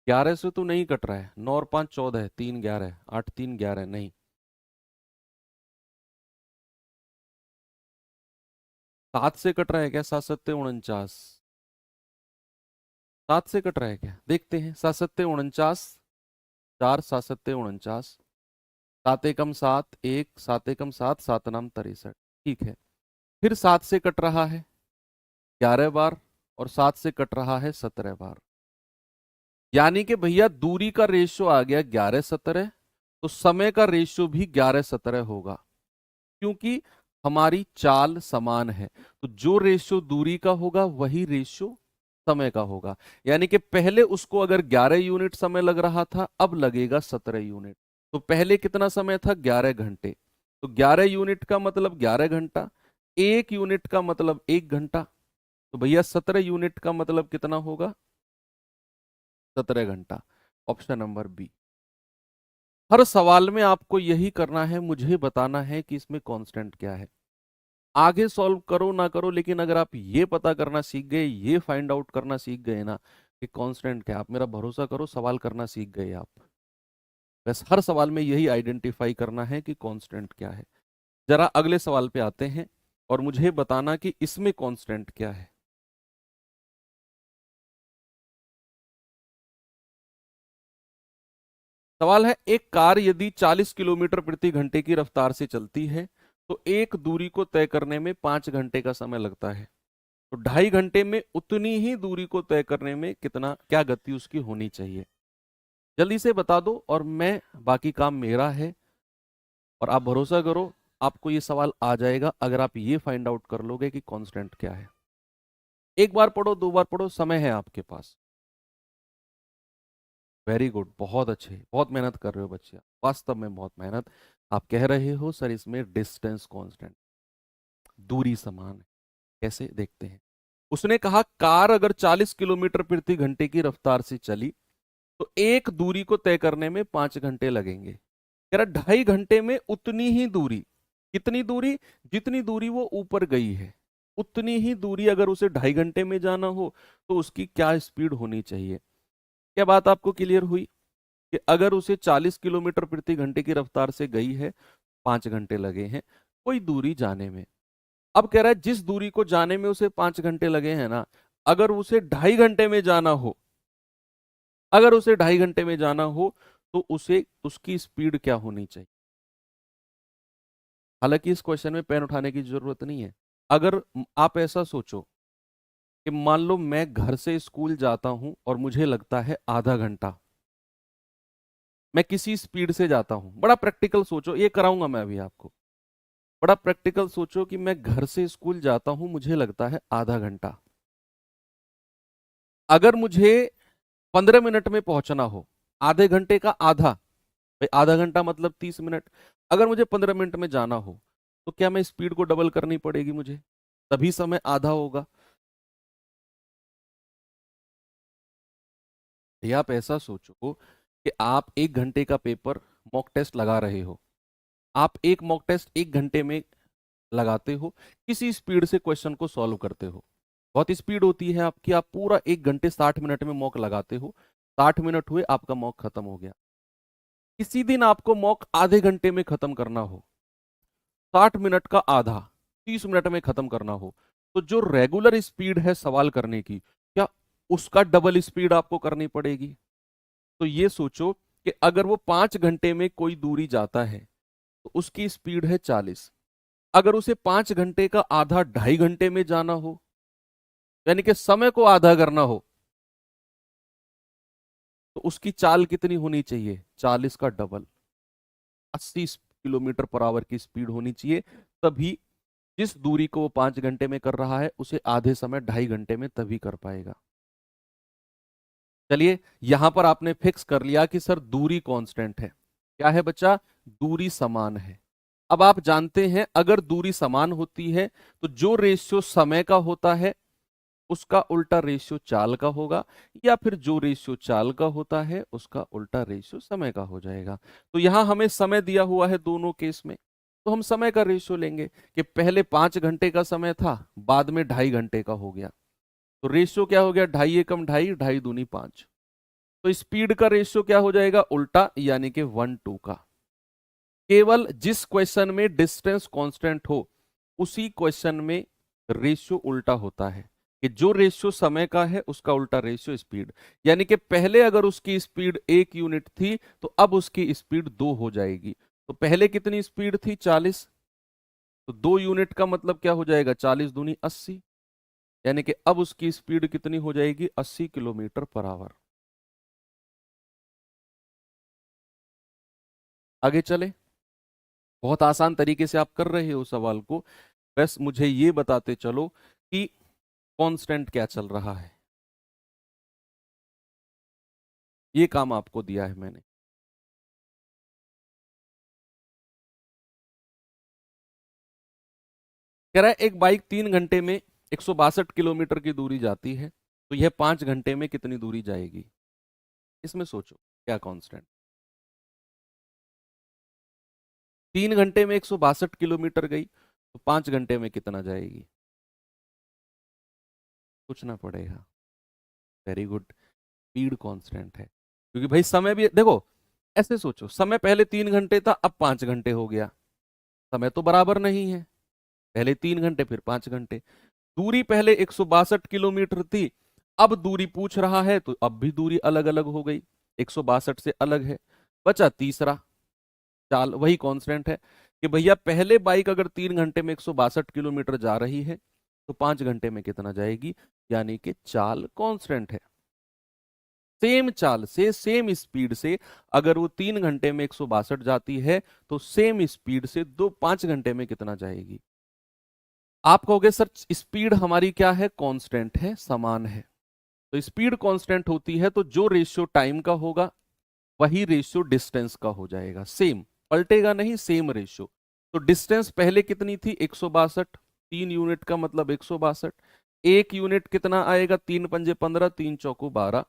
Speaker 1: 11 से तो नहीं कट रहा है, 9 और 5 14 है, 3 11, 8 3 11, नहीं। 7 से कट रहा है क्या, 7 सत्ते 49, 7 से कट रहा है क्या, देखते हैं, 7 सत्ते 49, 4 7 सत्ते 49, 7 एकम 7, 1 7 एकम 7, 7 नाम 63, ठीक है। फिर 7 से कट रहा है 11 बार, और 7 से कट रहा है 17 बार, यानी कि भैया दूरी का रेशियो आ गया 11 17, तो समय का रेशियो भी 11 17 होगा, क्योंकि हमारी चाल समान है, तो जो रेशियो दूरी का होगा वही रेशियो समय का होगा। यानी कि पहले उसको अगर 11 यूनिट समय लग रहा था, अब लगेगा 17 यूनिट। तो पहले कितना समय था? 11 घंटे। तो 11 यूनिट का मतलब 11 घंटा, 1 यूनिट का मतलब 1 घंटा। तो भैया 17 यूनिट का मतलब कितना होगा? 17 घंटा। Option number B. हर सवाल में आपको यही करना है, मुझे बताना है कि इसमें कांस्टेंट क्या है। आगे सॉल्व करो ना करो, लेकिन अगर आप ये पता करना सीख गए, ये फाइंड आउट करना सीख गए ना कि कांस्टेंट क्या है, आप मेरा भरोसा करो, सवाल करना सीख गए आप। बस हर सवाल में यही आइडेंटिफाई करना है कि कांस्टेंट क्या है। जरा अगले सवाल पे आते हैं और मुझे बताना कि इसमें कांस्टेंट क्या है। सवाल है, एक कार यदि 40 किलोमीटर प्रति घंटे की रफ्तार से चलती है तो एक दूरी को तय करने में 5 घंटे का समय लगता है। तो 2.5 घंटे में उतनी ही दूरी को तय करने में कितना क्या गति उसकी होनी चाहिए? जल्दी से बता दो और मैं, बाकी काम मेरा है। और आप भरोसा करो, आपको ये सवाल आ जाएगा अगर आप ये फाइंड आउट कर लोगे कि कांस्टेंट क्या है। एक बार पढ़ो, दो बार पढ़ो, समय है आपके पास। वेरी गुड, बहुत अच्छे, बहुत मेहनत कर रहे हो बच्चे, वास्तव में बहुत मेहनत। आप कह रहे हो सर इसमें डिस्टेंस कांस्टेंट, दूरी समान है। कैसे, देखते हैं। उसने कहा कार अगर 40 किलोमीटर प्रति घंटे की रफ्तार से चली तो एक दूरी को तय करने में 5 घंटे लगेंगे। कह रहा 2.5 घंटे में उतनी ही दूरी, कितनी दूरी? जितनी दूरी वो ऊपर गई है, उतनी ही दूरी अगर उसे 2.5 घंटे में जाना हो तो उसकी क्या स्पीड होनी चाहिए? क्या बात आपको क्लियर हुई कि अगर उसे 40 किलोमीटर प्रति घंटे की रफ्तार से गई है, 5 घंटे लगे हैं कोई दूरी जाने में। अब कह रहा है जिस दूरी को जाने में उसे 5 घंटे लगे हैं ना, अगर उसे 2.5 घंटे में जाना हो, अगर उसे 2.5 घंटे में जाना हो तो उसे उसकी स्पीड क्या होनी चाहिए? हालांकि इस क्वेश्चन में पेन उठाने की जरूरत नहीं है। अगर आप ऐसा सोचो कि मान लो मैं घर से स्कूल जाता हूं और मुझे लगता है आधा घंटा, मैं किसी स्पीड से जाता हूं, बड़ा प्रैक्टिकल सोचो, ये कराऊंगा मैं अभी आपको। बड़ा प्रैक्टिकल सोचो कि मैं घर से स्कूल जाता हूं, मुझे लगता है आधा घंटा। अगर मुझे 15 मिनट में पहुंचना हो, आधे घंटे का आधा, भाई आधा घंटा मतलब 30 मिनट, अगर मुझे 15 मिनट में जाना हो तो क्या मैं स्पीड को डबल करनी पड़ेगी मुझे, तभी समय आधा होगा? या आप ऐसा सोचो कि आप 1 घंटे का पेपर मॉक टेस्ट लगा रहे हो, आप एक मॉक टेस्ट 1 घंटे में लगाते हो, किसी स्पीड से क्वेश्चन को सॉल्व करते हो, बहुत स्पीड होती है आपकी, आप पूरा 1 घंटे 60 मिनट में मॉक लगाते हो, 60 मिनट हुए आपका मॉक खत्म हो गया। किसी दिन आपको मॉक आधे घंटे में खत्म करना हो, 60 मिनट का आधा, 30 मिनट में खत्म करना हो, तो जो रेगुलर स्पीड है सवाल करने की, क्या उसका डबल स्पीड आपको करनी पड़ेगी? तो ये सोचो कि अगर वो 5 घंटे में कोई दूरी जाता है तो उसकी स्पीड है 40, अगर उसे 5 घंटे का आधा 2.5 घंटे में जाना हो, यानी कि समय को आधा करना हो, तो उसकी चाल कितनी होनी चाहिए? 40 का डबल, 80 किलोमीटर पर आवर की स्पीड होनी चाहिए। तभी जिस दूरी को वो 5 घंटे में कर रहा है उसे आधे समय 2.5 घंटे में तभी कर पाएगा। चलिए, यहां पर आपने फिक्स कर लिया कि सर दूरी कांस्टेंट है। क्या है बच्चा? दूरी समान है। अब आप जानते हैं अगर दूरी समान होती है तो जो रेशियो समय का होता है उसका उल्टा रेशियो चाल का होगा, या फिर जो रेशियो चाल का होता है उसका उल्टा रेशियो समय का हो जाएगा। तो यहां हमें समय दिया हुआ है दोनों केस में, तो हम समय का रेशियो लेंगे कि पहले 5 घंटे का समय था, बाद में 2.5 घंटे का हो गया, तो रेशियो क्या हो गया? 2.5 एकम 2.5, 2.5 दूनी 5। तो स्पीड का रेशियो क्या हो जाएगा? उल्टा, यानी कि 1:2 का। केवल जिस क्वेश्चन में डिस्टेंस कांस्टेंट हो उसी क्वेश्चन में रेशियो उल्टा होता है, कि जो रेशियो समय का है उसका उल्टा रेशियो स्पीड। यानी कि पहले अगर उसकी स्पीड 1 यूनिट थी तो अब उसकी स्पीड 2 हो जाएगी। तो पहले कितनी स्पीड थी? 40, तो 2 यूनिट का मतलब क्या हो जाएगा? 40 दूनी 80, यानी कि अब उसकी स्पीड कितनी हो जाएगी? 80 किलोमीटर पर आवर। आगे चले, बहुत आसान तरीके से आप कर रहे हो सवाल को, बस मुझे ये बताते चलो कि कांस्टेंट क्या चल रहा है। ये काम आपको दिया है मैंने। कह रहा है एक बाइक 3 घंटे में 162 किलोमीटर की दूरी जाती है, तो यह 5 घंटे में कितनी दूरी जाएगी? इसमें सोचो क्या कांस्टेंट। 3 घंटे में 162 किलोमीटर गई, तो 5 घंटे में कितना जाएगी? सोचना पड़ेगा। वेरी गुड, स्पीड कांस्टेंट है, क्योंकि भाई समय भी देखो, ऐसे सोचो, समय पहले 3 घंटे था, अब 5 घंटे हो गया। समय तो बराबर नहीं है, पहले 3 घंटे फिर 5 घंटे। दूरी पहले 162 किलोमीटर थी, अब दूरी पूछ रहा है तो अब भी दूरी अलग अलग हो गई, 162 से अलग है। बचा तीसरा चाल, वही कांस्टेंट है कि भैया पहले बाइक अगर 3 घंटे में 162 किलोमीटर जा रही है, तो 5 घंटे में कितना जाएगी, यानी कि चाल कांस्टेंट है। सेम चाल से, सेम स्पीड से, अगर वो 3 घंटे में 162 जाती है, तो सेम स्पीड से 5 घंटे में कितना जाएगी? आप कहोगे सर स्पीड हमारी क्या है, कांस्टेंट है, समान है। तो स्पीड कांस्टेंट होती है तो जो रेशियो टाइम का होगा वही रेशियो डिस्टेंस का हो जाएगा, सेम, पलटेगा नहीं, सेम रेशियो। तो डिस्टेंस पहले कितनी थी, 162, 3 यूनिट का मतलब 162। 1 यूनिट कितना आएगा, 3 पंजे 15, 3 चौको 12,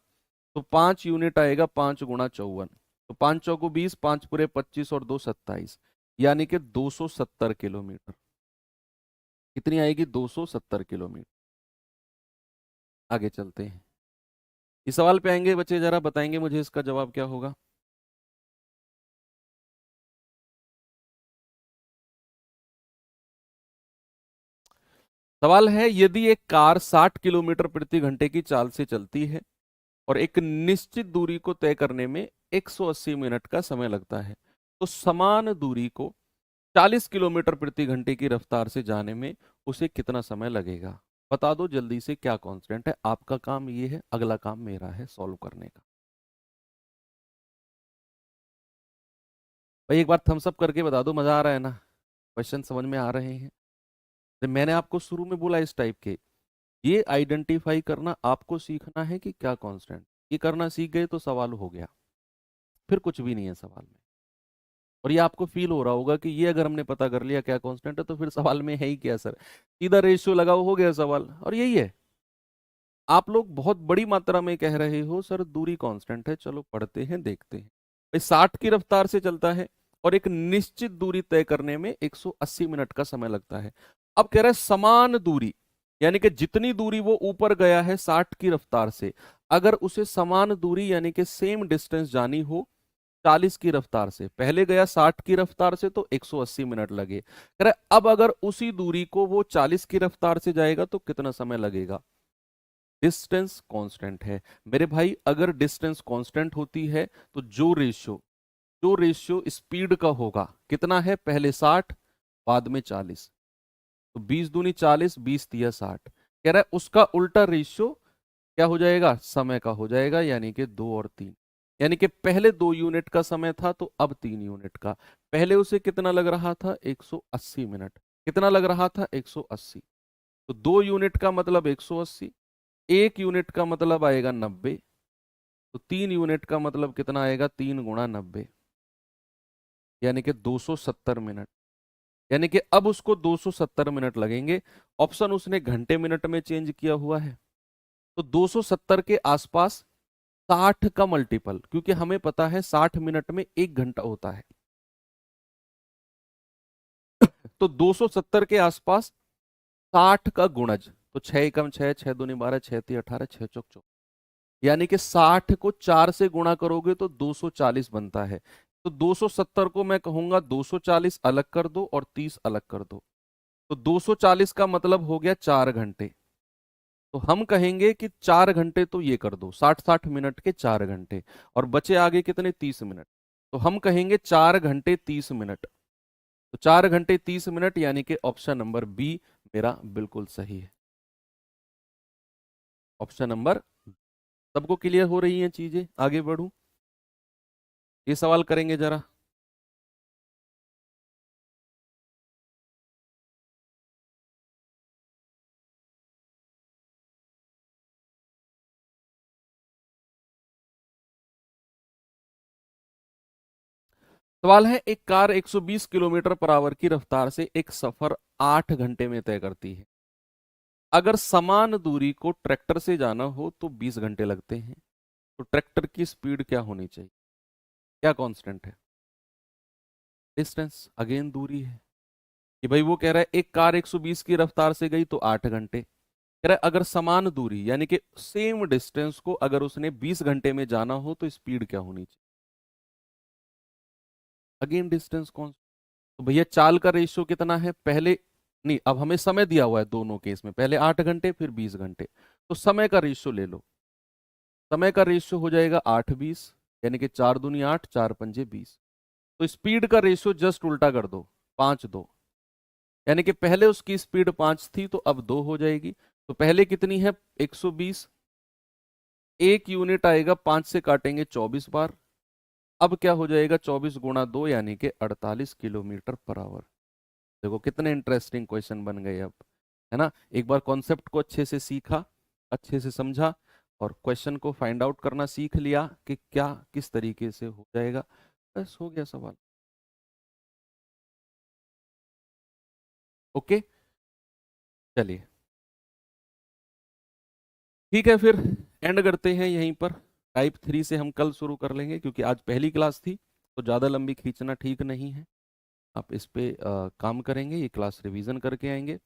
Speaker 1: तो 5 यूनिट आएगा, 5 गुणा 54, तो 5 चौको 20, 5 पूरे 25 और 2 27, यानी कि 270 किलोमीटर। कितनी आएगी, 270 किलोमीटर। आगे चलते हैं, इस सवाल पे आएंगे बच्चे, जरा बताएंगे मुझे इसका जवाब क्या होगा। सवाल है, यदि एक कार 60 किलोमीटर प्रति घंटे की चाल से चलती है और एक निश्चित दूरी को तय करने में 180 मिनट का समय लगता है, तो समान दूरी को 40 किलोमीटर प्रति घंटे की रफ्तार से जाने में उसे कितना समय लगेगा? बता दो जल्दी से क्या कांस्टेंट है। आपका काम ये है, अगला काम मेरा है सॉल्व करने का। भाई एक बार थम्स अप करके बता दो, मजा आ रहा है ना, क्वेश्चन समझ में आ रहे हैं? तो मैंने आपको शुरू में बोला इस टाइप के, ये आइडेंटिफाई करना आपको सीखना है कि क्या कांस्टेंट। ये करना सीख गए तो सवाल हो गया, फिर कुछ भी नहीं है सवाल में। और ये आपको फील हो रहा होगा कि ये अगर हमने पता कर लिया क्या कांस्टेंट है, तो फिर सवाल में है ही क्या सर, सीधा रेशियो लगाओ, हो गया सवाल। और यही है, आप लोग बहुत बड़ी मात्रा में कह रहे हो सर दूरी कांस्टेंट है, चलो पढ़ते हैं देखते हैं। भाई 60 की रफ्तार से चलता है और एक निश्चित दूरी तय करने में 180 मिनट का समय लगता है। अब कह रहा है समान दूरी, यानी कि जितनी दूरी वो ऊपर गया है 60 की रफ्तार से, अगर उसे समान दूरी यानी कि सेम डिस्टेंस जानी हो 40 की रफ्तार से, पहले गया 60 की रफ्तार से तो 180 मिनट लगे, कह रहा है अब अगर उसी दूरी को वो 40 की रफ्तार से जाएगा तो कितना समय लगेगा? डिस्टेंस कांस्टेंट है मेरे भाई। अगर डिस्टेंस कांस्टेंट होती है तो जो रेशियो स्पीड का होगा, कितना है, पहले 60 बाद में 40, तो 20 दूनी 40, 20 तिया 60, कह रहा है उसका उल्टा रेशियो क्या हो जाएगा, समय का हो जाएगा, यानी कि 2 और 3। यानी कि पहले 2 यूनिट का समय था तो अब 3 यूनिट का। पहले उसे कितना लग रहा था, 180 मिनट। कितना लग रहा था, 180। तो 2 यूनिट का मतलब 180, 1 यूनिट का मतलब आएगा 90, तो 3 यूनिट का मतलब कितना आएगा, 3 गुणा 90, यानी कि 270 मिनट। यानी कि अब उसको 270 मिनट लगेंगे। ऑप्शन उसने घंटे मिनट में चेंज किया हुआ है, तो 270 के आसपास 60 का मल्टीपल, क्योंकि हमें पता है 60 मिनट में 1 घंटा होता है, तो 270 के आसपास 60 का गुणज, तो 6 एकम 6, 6 दूनी 12, 6 तिया 18, 6 चौक 24, यानी कि 60 को 4 से गुणा करोगे तो 240 बनता है। तो 270 को मैं कहूंगा 240 अलग कर दो और 30 अलग कर दो, तो 240 का मतलब हो गया 4 घंटे। तो हम कहेंगे कि 4 घंटे, तो ये कर दो 60-60 मिनट के 4 घंटे, और बचे आगे कितने, 30 मिनट, तो हम कहेंगे 4 घंटे 30 मिनट। तो 4 घंटे 30 मिनट, यानी कि ऑप्शन नंबर बी मेरा बिल्कुल सही है। ऑप्शन नंबर, सबको क्लियर हो रही हैं चीजें, आगे बढ़ूं, ये सवाल करेंगे जरा। सवाल है, एक कार 120 किलोमीटर पर आवर की रफ्तार से एक सफर 8 घंटे में तय करती है। अगर समान दूरी को ट्रैक्टर से जाना हो तो 20 घंटे लगते हैं। तो ट्रैक्टर की स्पीड क्या होनी चाहिए? क्या कांस्टेंट है? डिस्टेंस, अगेन दूरी है कि भाई वो कह रहा है एक कार 120 की रफ्तार से गई तो 8 घंटे। कह रहा है अगर समान दूरी यानी कि सेम डिस्टेंस को अगर उसने 20 घंटे में जाना हो तो स्पीड क्या होनी चाहिए? अगेन डिस्टेंस कौन? तो भैया चाल का रेशियो कितना है पहले? नहीं, अब हमें समय दिया हुआ है दोनों केस में, पहले 8 घंटे फिर 20 घंटे। तो समय का रेशियो ले लो। समय का रेशियो हो जाएगा 8-20, यानी कि 4 दूनी 8, 4 पंजे 20। तो स्पीड का रेशियो जस्ट उल्टा कर दो, 5-2, यानी कि पहले उसकी स्पीड 5 थी तो अब 2 हो जाएगी। तो पहले कितनी है? 120। एक यूनिट आएगा, 5 से काटेंगे 24 बार। अब क्या हो जाएगा? 24 × 2 यानी कि 48 किलोमीटर पर आवर। देखो कितने इंटरेस्टिंग क्वेश्चन बन गए अब, है ना? एक बार कॉन्सेप्ट को अच्छे से सीखा, अच्छे से समझा, और क्वेश्चन को फाइंड आउट करना सीख लिया कि क्या किस तरीके से हो जाएगा, बस हो गया सवाल। ओके, चलिए ठीक है, फिर एंड करते हैं यहीं पर। टाइप 3 से हम कल शुरू कर लेंगे, क्योंकि आज पहली क्लास थी तो ज़्यादा लंबी खींचना ठीक नहीं है। आप इस पे काम करेंगे, ये क्लास रिवीजन करके आएंगे।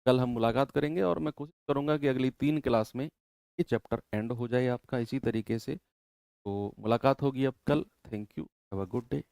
Speaker 1: कल हम मुलाकात करेंगे और मैं कोशिश करूंगा कि अगली 3 क्लास में ये चैप्टर एंड हो जाए आपका इसी तरीके से। तो मुलाकात होगी अब कल। Thank you, have a good day.